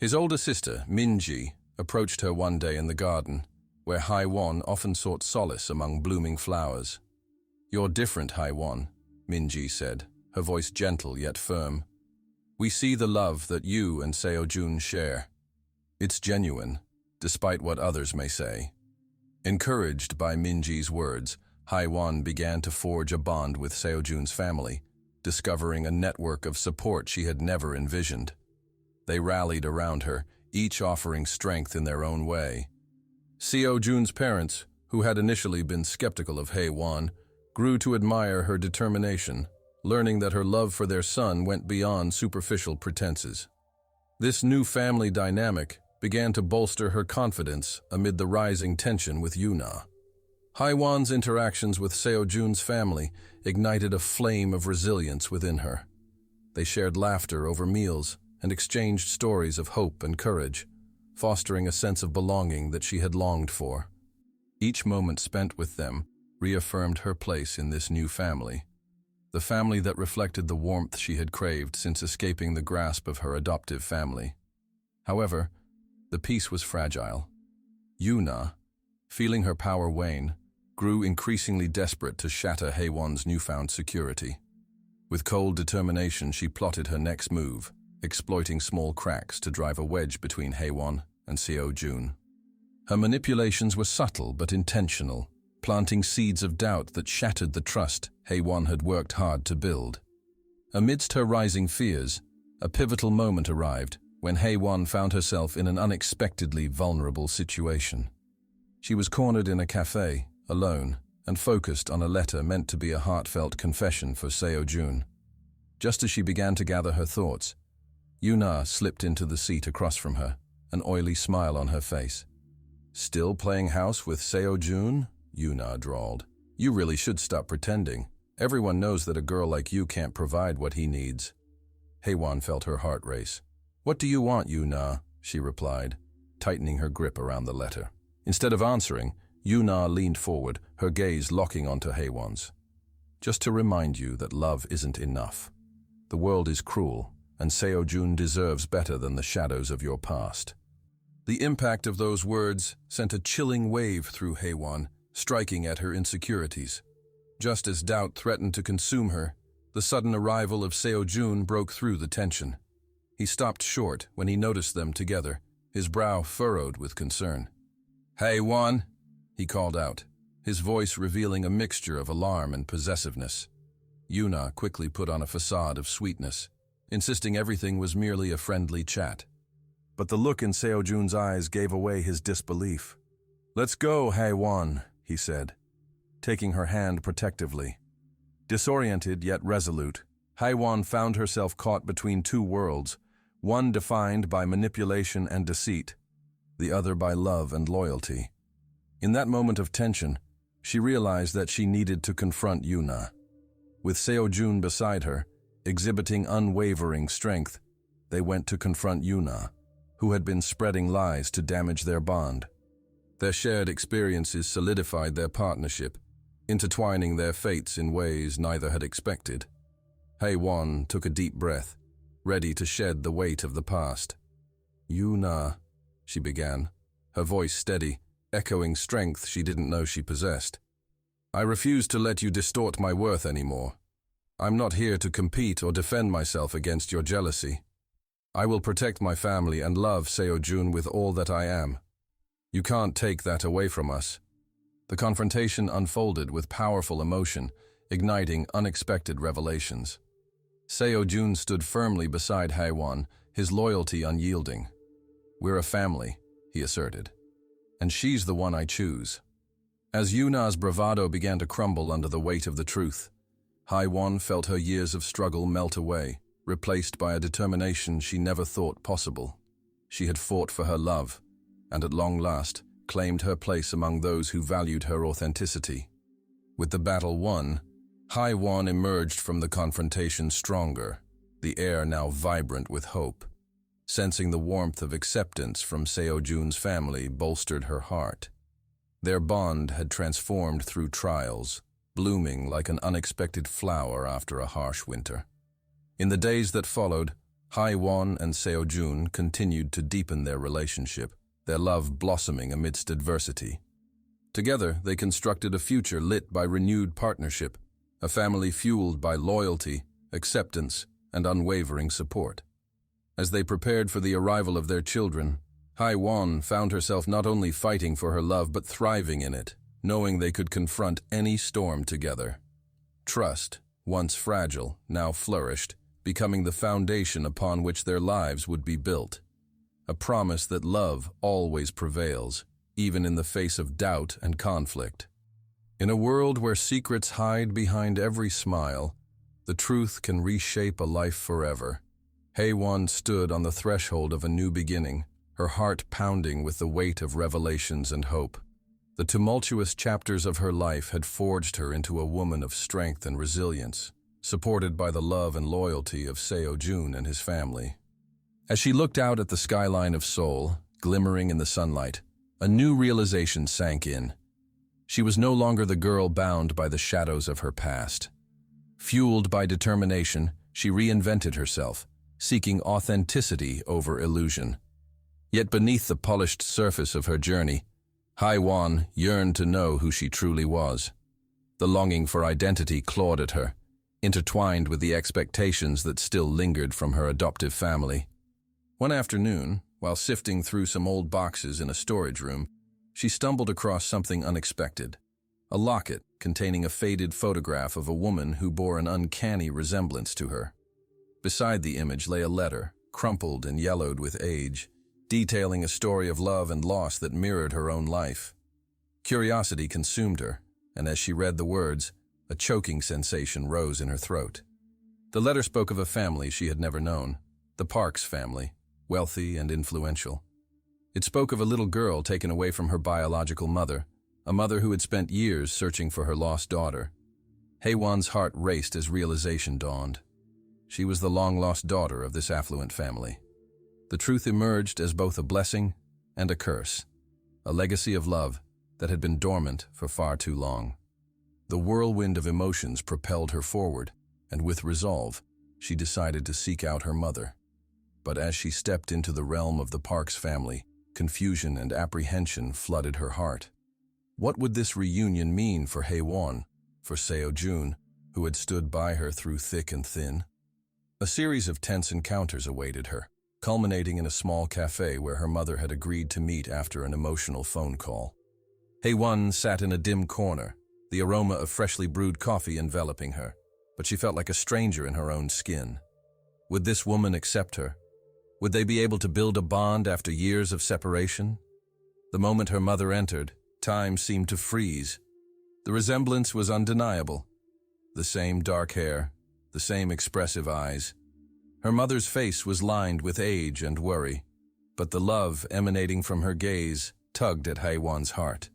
His older sister, Minji, approached her one day in the garden, where Hae-won often sought solace among blooming flowers. "You're different, Hae-won," Minji said, her voice gentle yet firm. "We see the love that you and Seo-jun share. It's genuine, despite what others may say." Encouraged by Minji's words, Hae-won began to forge a bond with Seo-jun's family, discovering a network of support she had never envisioned. They rallied around her, each offering strength in their own way. Seo-jun's parents, who had initially been skeptical of Hae-won, grew to admire her determination, learning that her love for their son went beyond superficial pretenses. This new family dynamic began to bolster her confidence amid the rising tension with Yuna. Hae-won's interactions with Seo-jun's family ignited a flame of resilience within her. They shared laughter over meals and exchanged stories of hope and courage, fostering a sense of belonging that she had longed for. Each moment spent with them reaffirmed her place in this new family, the family that reflected the warmth she had craved since escaping the grasp of her adoptive family. However, the peace was fragile. Yuna, feeling her power wane, grew increasingly desperate to shatter Hae-won's newfound security. With cold determination, she plotted her next move, exploiting small cracks to drive a wedge between Hae-won and Seo-jun. Her manipulations were subtle but intentional, planting seeds of doubt that shattered the trust Hae-won had worked hard to build. Amidst her rising fears, a pivotal moment arrived when Hae-won found herself in an unexpectedly vulnerable situation. She was cornered in a cafe, alone, and focused on a letter meant to be a heartfelt confession for Seo-jun. Just as she began to gather her thoughts, Yuna slipped into the seat across from her, an oily smile on her face. "Still playing house with Seo-jun?" Yuna drawled. "You really should stop pretending. Everyone knows that a girl like you can't provide what he needs." Hae-won felt her heart race. "What do you want, Yuna?" she replied, tightening her grip around the letter. Instead of answering, Yuna leaned forward, her gaze locking onto Hae-won's. "Just to remind you that love isn't enough. The world is cruel, and Seo-jun deserves better than the shadows of your past." The impact of those words sent a chilling wave through Hae-won, striking at her insecurities. Just as doubt threatened to consume her, the sudden arrival of Seo-jun broke through the tension. He stopped short when he noticed them together, his brow furrowed with concern. "Hae-won," he called out, his voice revealing a mixture of alarm and possessiveness. Yuna quickly put on a facade of sweetness, insisting everything was merely a friendly chat. But the look in Seo-jun's eyes gave away his disbelief. "Let's go, Hae-won," he said, taking her hand protectively. Disoriented yet resolute, Hae-won found herself caught between two worlds, one defined by manipulation and deceit, the other by love and loyalty. In that moment of tension, she realized that she needed to confront Yuna. With Seo-jun beside her, exhibiting unwavering strength, they went to confront Yuna, who had been spreading lies to damage their bond. Their shared experiences solidified their partnership, intertwining their fates in ways neither had expected. Hae-won took a deep breath, ready to shed the weight of the past. "Yuna," she began, her voice steady, echoing strength she didn't know she possessed. "I refuse to let you distort my worth anymore. I'm not here to compete or defend myself against your jealousy. I will protect my family and love Seo-jun with all that I am. You can't take that away from us." The confrontation unfolded with powerful emotion, igniting unexpected revelations. Seo-jun stood firmly beside Hae-won, his loyalty unyielding. "We're a family," he asserted. "And she's the one I choose." As Yuna's bravado began to crumble under the weight of the truth, Hae-won felt her years of struggle melt away, replaced by a determination she never thought possible. She had fought for her love, and at long last, claimed her place among those who valued her authenticity. With the battle won, Hae-won emerged from the confrontation stronger, the air now vibrant with hope. Sensing the warmth of acceptance from Seo-jun's family bolstered her heart. Their bond had transformed through trials, blooming like an unexpected flower after a harsh winter. In the days that followed, Hae-won and Seo-jun continued to deepen their relationship, their love blossoming amidst adversity. Together, they constructed a future lit by renewed partnership, a family fueled by loyalty, acceptance, and unwavering support. As they prepared for the arrival of their children, Hae-won found herself not only fighting for her love but thriving in it, knowing they could confront any storm together. Trust, once fragile, now flourished, becoming the foundation upon which their lives would be built. A promise that love always prevails, even in the face of doubt and conflict. In a world where secrets hide behind every smile, the truth can reshape a life forever. Hae-won stood on the threshold of a new beginning, her heart pounding with the weight of revelations and hope. The tumultuous chapters of her life had forged her into a woman of strength and resilience, supported by the love and loyalty of Seo-jun and his family. As she looked out at the skyline of Seoul, glimmering in the sunlight, a new realization sank in. She was no longer the girl bound by the shadows of her past. Fueled by determination, she reinvented herself, seeking authenticity over illusion. Yet beneath the polished surface of her journey, Hae-won yearned to know who she truly was. The longing for identity clawed at her, intertwined with the expectations that still lingered from her adoptive family. One afternoon, while sifting through some old boxes in a storage room, she stumbled across something unexpected. A locket containing a faded photograph of a woman who bore an uncanny resemblance to her. Beside the image lay a letter, crumpled and yellowed with age, detailing a story of love and loss that mirrored her own life. Curiosity consumed her, and as she read the words, a choking sensation rose in her throat. The letter spoke of a family she had never known, the Parks family, wealthy and influential. It spoke of a little girl taken away from her biological mother, a mother who had spent years searching for her lost daughter. Hae-won's heart raced as realization dawned. She was the long-lost daughter of this affluent family. The truth emerged as both a blessing and a curse, a legacy of love that had been dormant for far too long. The whirlwind of emotions propelled her forward, and with resolve, she decided to seek out her mother. But as she stepped into the realm of the Parks family, confusion and apprehension flooded her heart. What would this reunion mean for Hae-won, for Seo-jun, who had stood by her through thick and thin? A series of tense encounters awaited her, culminating in a small cafe where her mother had agreed to meet after an emotional phone call. Hae-won sat in a dim corner, the aroma of freshly brewed coffee enveloping her, but she felt like a stranger in her own skin. Would this woman accept her? Would they be able to build a bond after years of separation? The moment her mother entered, time seemed to freeze. The resemblance was undeniable. The same dark hair, the same expressive eyes. Her mother's face was lined with age and worry. but the love emanating from her gaze tugged at Haewon's heart.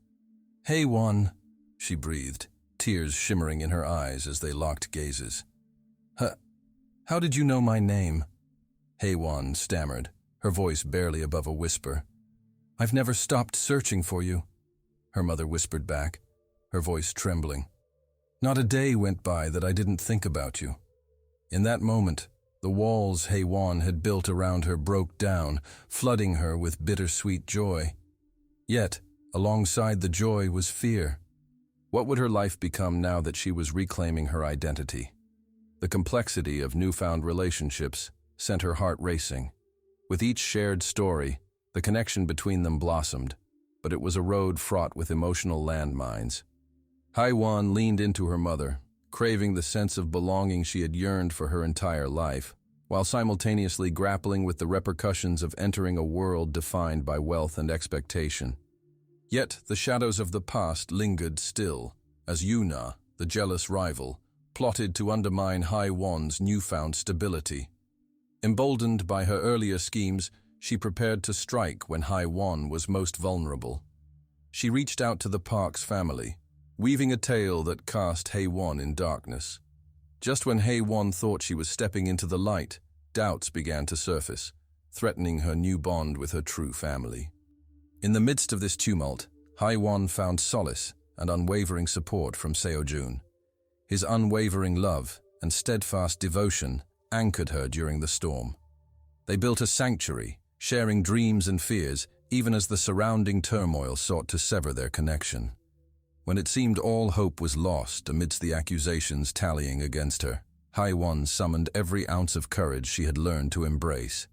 "Haewon," she breathed, tears shimmering in her eyes as they locked gazes. How did you know my name?" Haewon stammered, her voice barely above a whisper. "I've never stopped searching for you," her mother whispered back, her voice trembling. "Not a day went by that I didn't think about you." In that moment, the walls Haewon had built around her broke down, flooding her with bittersweet joy. Yet, alongside the joy was fear. What would her life become now that she was reclaiming her identity? The complexity of newfound relationships sent her heart racing. With each shared story, the connection between them blossomed, but it was a road fraught with emotional landmines. Haewon leaned into her mother, craving the sense of belonging she had yearned for her entire life, while simultaneously grappling with the repercussions of entering a world defined by wealth and expectation. Yet the shadows of the past lingered still, as Yuna, the jealous rival, plotted to undermine Haewon's newfound stability. Emboldened by her earlier schemes, she prepared to strike when Haewon was most vulnerable. She reached out to the Park's family, weaving a tale that cast Haewon in darkness. Just when Haewon thought she was stepping into the light, doubts began to surface, threatening her new bond with her true family. In the midst of this tumult, Haewon found solace and unwavering support from Seojun. His unwavering love and steadfast devotion anchored her during the storm. They built a sanctuary, sharing dreams and fears, even as the surrounding turmoil sought to sever their connection. When it seemed all hope was lost amidst the accusations tallying against her, Haewon summoned every ounce of courage she had learned to embrace.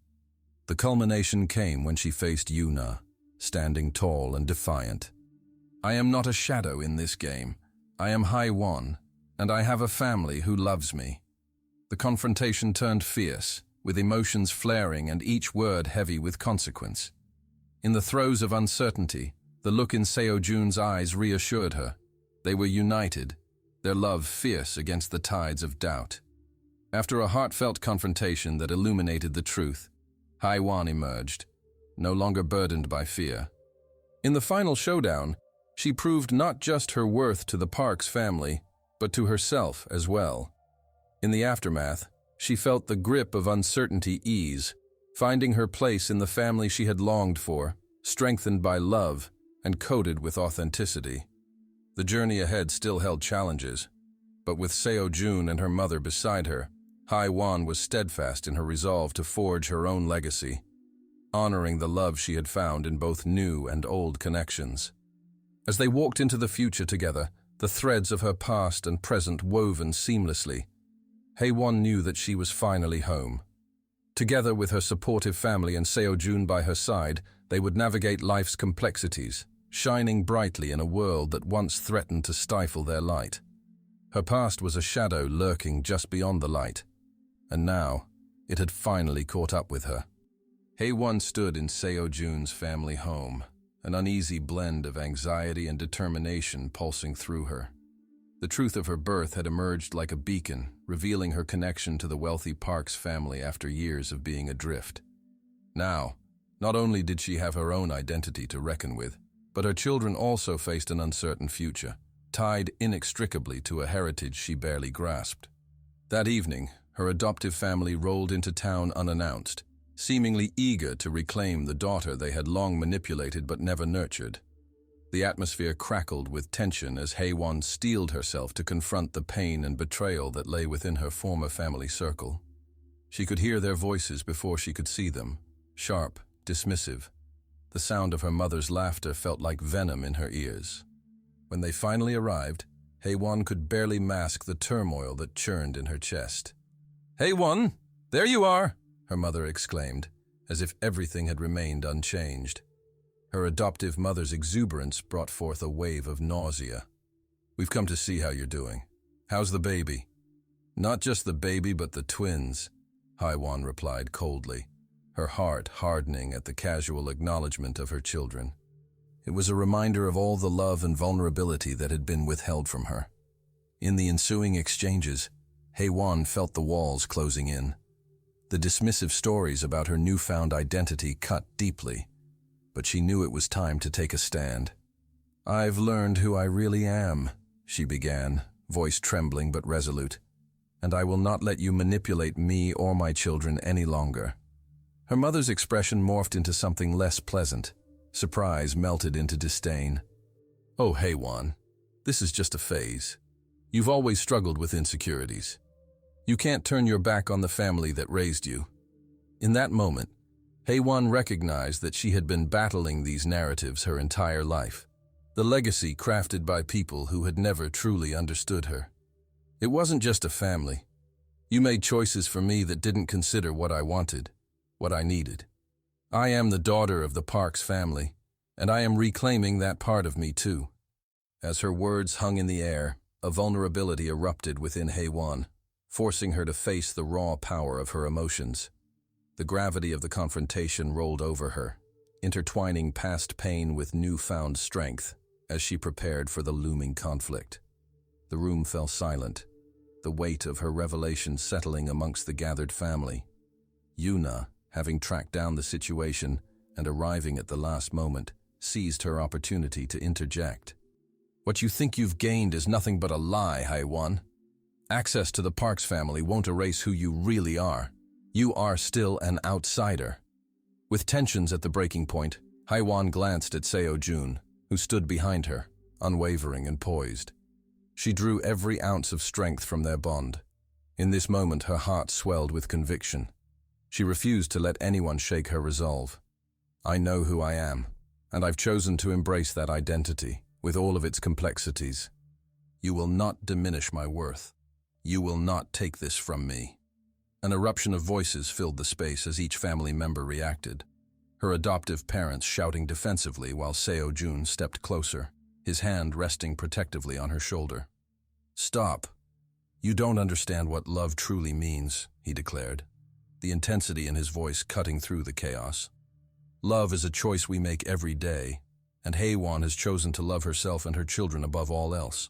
The culmination came when she faced Yuna, standing tall and defiant. "I am not a shadow in this game. I am Haewon, and I have a family who loves me." The confrontation turned fierce, with emotions flaring and each word heavy with consequence. In the throes of uncertainty, the look in Seojun's eyes reassured her. They were united, their love fierce against the tides of doubt. After a heartfelt confrontation that illuminated the truth, Haewon emerged, no longer burdened by fear. In the final showdown, she proved not just her worth to the Park's family, but to herself as well. In the aftermath, she felt the grip of uncertainty ease, finding her place in the family she had longed for, strengthened by love and coated with authenticity. The journey ahead still held challenges, but with Seojun and her mother beside her, Haewon was steadfast in her resolve to forge her own legacy, honoring the love she had found in both new and old connections. As they walked into the future together, the threads of her past and present woven seamlessly, Haewon knew that she was finally home. Together with her supportive family and Seojun by her side, they would navigate life's complexities, shining brightly in a world that once threatened to stifle their light. Her past was a shadow lurking just beyond the light, and now it had finally caught up with her. Haewon stood in Seojun's family home, an uneasy blend of anxiety and determination pulsing through her. The truth of her birth had emerged like a beacon, revealing her connection to the wealthy Park's family after years of being adrift. Now, not only did she have her own identity to reckon with, but her children also faced an uncertain future, tied inextricably to a heritage she barely grasped. That evening, her adoptive family rolled into town unannounced, seemingly eager to reclaim the daughter they had long manipulated but never nurtured. The atmosphere crackled with tension as Haewon steeled herself to confront the pain and betrayal that lay within her former family circle. She could hear their voices before she could see them, sharp, dismissive. The sound of her mother's laughter felt like venom in her ears. When they finally arrived, Haewon could barely mask the turmoil that churned in her chest. "Haewon, there you are!" her mother exclaimed, as if everything had remained unchanged. Her adoptive mother's exuberance brought forth a wave of nausea. "We've come to see how you're doing. How's the baby?" "Not just the baby, but the twins," Haewon replied coldly, her heart hardening at the casual acknowledgement of her children. It was a reminder of all the love and vulnerability that had been withheld from her. In the ensuing exchanges, Haewon felt the walls closing in. The dismissive stories about her newfound identity cut deeply, but she knew it was time to take a stand. "I've learned who I really am," she began, voice trembling but resolute, "and I will not let you manipulate me or my children any longer." Her mother's expression morphed into something less pleasant. Surprise melted into disdain. "Oh, Hye-won, this is just a phase. You've always struggled with insecurities. You can't turn your back on the family that raised you." In that moment, Hye-won recognized that she had been battling these narratives her entire life, the legacy crafted by people who had never truly understood her. "It wasn't just a family. You made choices for me that didn't consider what I wanted, what I needed. I am the daughter of the Parks family, and I am reclaiming that part of me too." As her words hung in the air, a vulnerability erupted within Hye-won, forcing her to face the raw power of her emotions. The gravity of the confrontation rolled over her, intertwining past pain with newfound strength as she prepared for the looming conflict. The room fell silent, the weight of her revelation settling amongst the gathered family. Yuna, having tracked down the situation and arriving at the last moment, seized her opportunity to interject. "What you think you've gained is nothing but a lie, Hye-won. Access to the Parks family won't erase who you really are. You are still an outsider." With tensions at the breaking point, Hye-won glanced at Seo-jun, who stood behind her, unwavering and poised. She drew every ounce of strength from their bond. In this moment, her heart swelled with conviction. She refused to let anyone shake her resolve. "I know who I am, and I've chosen to embrace that identity, with all of its complexities. You will not diminish my worth. You will not take this from me." An eruption of voices filled the space as each family member reacted, her adoptive parents shouting defensively while Seo-jun stepped closer, his hand resting protectively on her shoulder. "Stop. You don't understand what love truly means," he declared, the intensity in his voice cutting through the chaos. "Love is a choice we make every day, and Hye-won has chosen to love herself and her children above all else."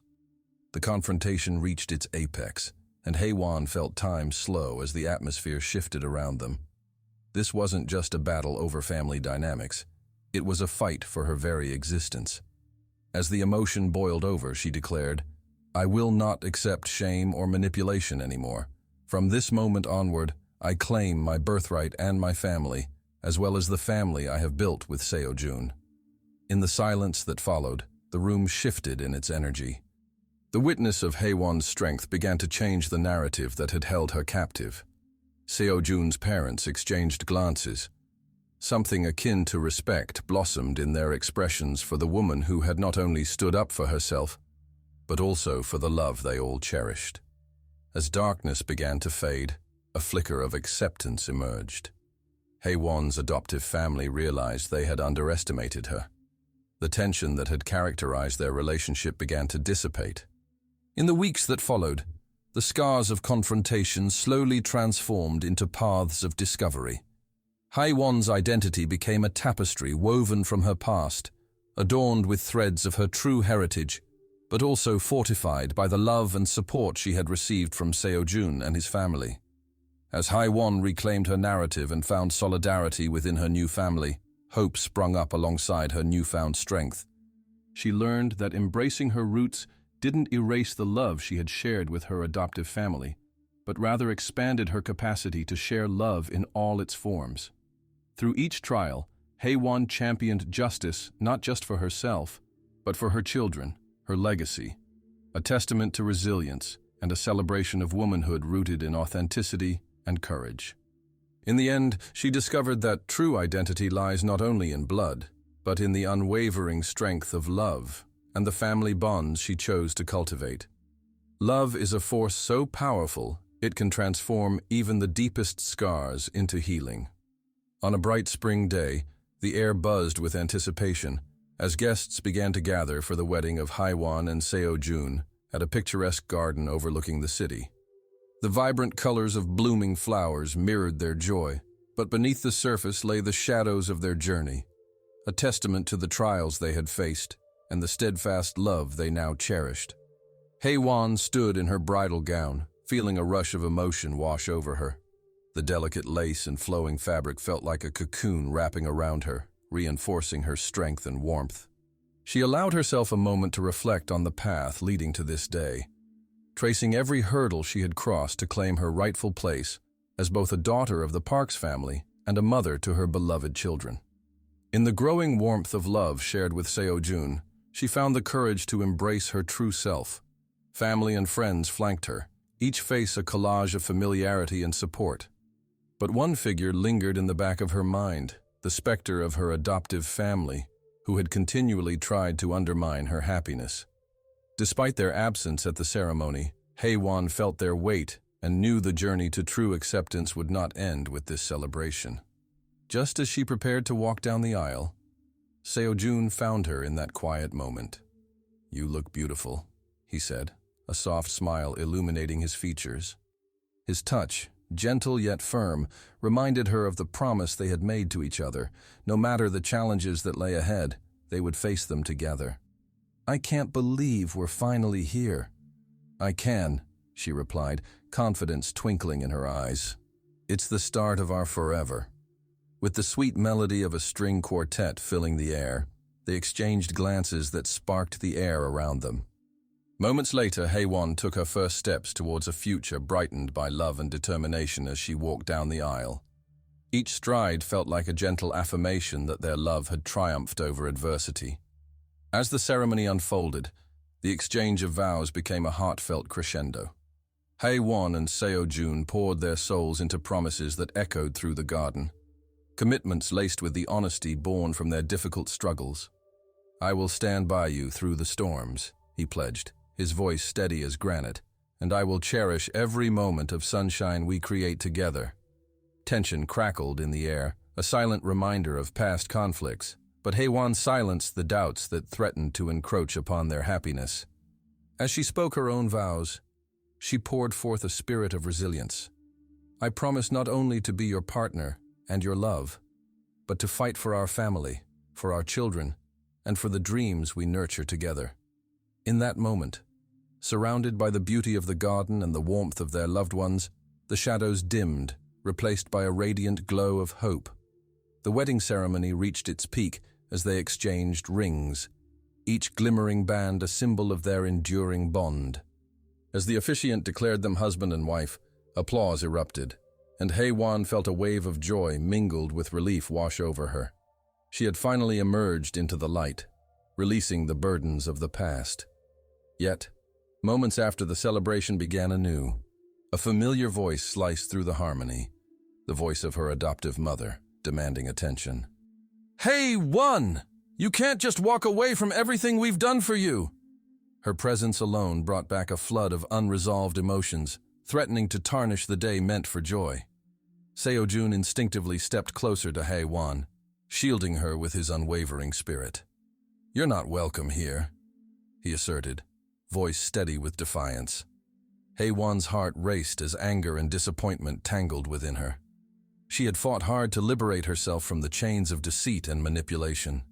The confrontation reached its apex, and Hye-won felt time slow as the atmosphere shifted around them. This wasn't just a battle over family dynamics. It was a fight for her very existence. As the emotion boiled over, she declared, "I will not accept shame or manipulation anymore. From this moment onward, I claim my birthright and my family, as well as the family I have built with Seo-jun." In the silence that followed, the room shifted in its energy. The witness of Hye-won's strength began to change the narrative that had held her captive. Seo-jun's parents exchanged glances. Something akin to respect blossomed in their expressions for the woman who had not only stood up for herself, but also for the love they all cherished. As darkness began to fade, a flicker of acceptance emerged. Hye-won's adoptive family realized they had underestimated her. The tension that had characterized their relationship began to dissipate. In the weeks that followed, the scars of confrontation slowly transformed into paths of discovery. Hye-won's identity became a tapestry woven from her past, adorned with threads of her true heritage, but also fortified by the love and support she had received from Seo-jun and his family. As Hye-won reclaimed her narrative and found solidarity within her new family, hope sprung up alongside her newfound strength. She learned that embracing her roots didn't erase the love she had shared with her adoptive family, but rather expanded her capacity to share love in all its forms. Through each trial, Hye-won championed justice not just for herself, but for her children, her legacy, a testament to resilience and a celebration of womanhood rooted in authenticity and courage. In the end, she discovered that true identity lies not only in blood, but in the unwavering strength of love and the family bonds she chose to cultivate. Love is a force so powerful, it can transform even the deepest scars into healing. On a bright spring day, the air buzzed with anticipation as guests began to gather for the wedding of Hye-won and Seo-jun at a picturesque garden overlooking the city. The vibrant colors of blooming flowers mirrored their joy, but beneath the surface lay the shadows of their journey, a testament to the trials they had faced and the steadfast love they now cherished. Hye-won stood in her bridal gown, feeling a rush of emotion wash over her. The delicate lace and flowing fabric felt like a cocoon wrapping around her, reinforcing her strength and warmth. She allowed herself a moment to reflect on the path leading to this day, tracing every hurdle she had crossed to claim her rightful place as both a daughter of the Parks family and a mother to her beloved children. In the growing warmth of love shared with Seo-jun, she found the courage to embrace her true self. Family and friends flanked her, each face a collage of familiarity and support. But one figure lingered in the back of her mind, the specter of her adoptive family, who had continually tried to undermine her happiness. Despite their absence at the ceremony, Haewon felt their weight and knew the journey to true acceptance would not end with this celebration. Just as she prepared to walk down the aisle, Seo-jun found her in that quiet moment. "You look beautiful," he said, a soft smile illuminating his features. His touch, gentle yet firm, reminded her of the promise they had made to each other. No matter the challenges that lay ahead, they would face them together. "I can't believe we're finally here." "I can," she replied, confidence twinkling in her eyes. "It's the start of our forever." With the sweet melody of a string quartet filling the air, they exchanged glances that sparked the air around them. Moments later, Haewon took her first steps towards a future brightened by love and determination as she walked down the aisle. Each stride felt like a gentle affirmation that their love had triumphed over adversity. As the ceremony unfolded, the exchange of vows became a heartfelt crescendo. Haewon and Seo-jun poured their souls into promises that echoed through the garden, commitments laced with the honesty born from their difficult struggles. "I will stand by you through the storms," he pledged, his voice steady as granite, "and I will cherish every moment of sunshine we create together." Tension crackled in the air, a silent reminder of past conflicts, but Haewon silenced the doubts that threatened to encroach upon their happiness. As she spoke her own vows, she poured forth a spirit of resilience. "I promise not only to be your partner and your love, but to fight for our family, for our children, and for the dreams we nurture together." In that moment, surrounded by the beauty of the garden and the warmth of their loved ones, the shadows dimmed, replaced by a radiant glow of hope. The wedding ceremony reached its peak as they exchanged rings, each glimmering band a symbol of their enduring bond. As the officiant declared them husband and wife, applause erupted, and Haewon felt a wave of joy mingled with relief wash over her. She had finally emerged into the light, releasing the burdens of the past. Yet, moments after the celebration began anew, a familiar voice sliced through the harmony, the voice of her adoptive mother, demanding attention. "Haewon! You can't just walk away from everything we've done for you!" Her presence alone brought back a flood of unresolved emotions, threatening to tarnish the day meant for joy. Seo-jun instinctively stepped closer to Haewon, shielding her with his unwavering spirit. "You're not welcome here," he asserted, voice steady with defiance. Haewon's heart raced as anger and disappointment tangled within her. She had fought hard to liberate herself from the chains of deceit and manipulation.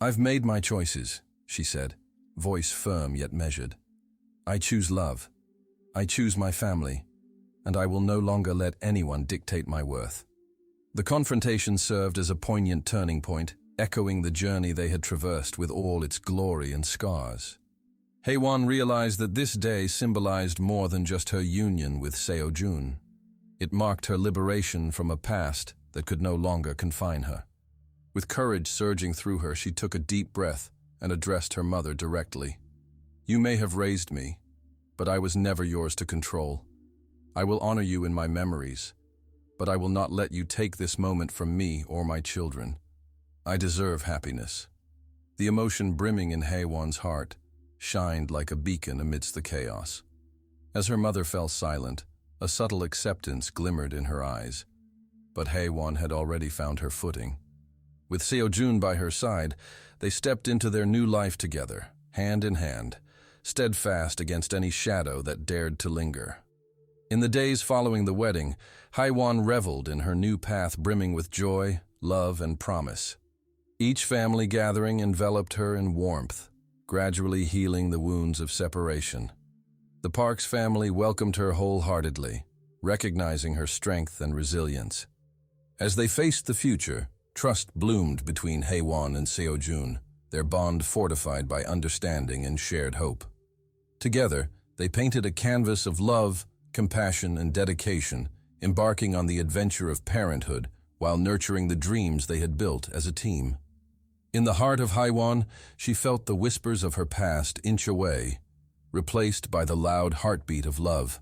"I've made my choices," she said, voice firm yet measured. "I choose love. I choose my family, and I will no longer let anyone dictate my worth." The confrontation served as a poignant turning point, echoing the journey they had traversed with all its glory and scars. Haewon realized that this day symbolized more than just her union with Seo-jun. It marked her liberation from a past that could no longer confine her. With courage surging through her, she took a deep breath and addressed her mother directly. "You may have raised me, but I was never yours to control. I will honor you in my memories, but I will not let you take this moment from me or my children. I deserve happiness." The emotion brimming in Haewon's heart shined like a beacon amidst the chaos. As her mother fell silent, a subtle acceptance glimmered in her eyes. But Haewon had already found her footing. With Seo-jun by her side, they stepped into their new life together, hand in hand, steadfast against any shadow that dared to linger. In the days following the wedding, Haewon reveled in her new path brimming with joy, love, and promise. Each family gathering enveloped her in warmth, gradually healing the wounds of separation. The Parks family welcomed her wholeheartedly, recognizing her strength and resilience. As they faced the future, trust bloomed between Haewon and Seojun, their bond fortified by understanding and shared hope. Together, they painted a canvas of love, compassion, and dedication, embarking on the adventure of parenthood while nurturing the dreams they had built as a team. In the heart of Haewon, she felt the whispers of her past inch away, replaced by the loud heartbeat of love.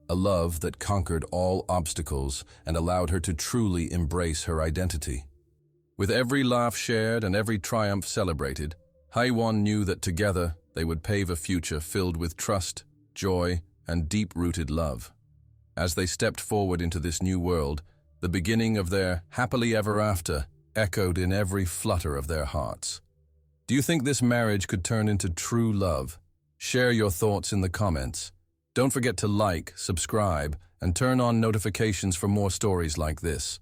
A love that conquered all obstacles and allowed her to truly embrace her identity. With every laugh shared and every triumph celebrated, Haewon knew that together they would pave a future filled with trust, joy, and deep-rooted love. As they stepped forward into this new world, the beginning of their happily ever after echoed in every flutter of their hearts. Do you think this marriage could turn into true love? Share your thoughts in the comments. Don't forget to like, subscribe, and turn on notifications for more stories like this.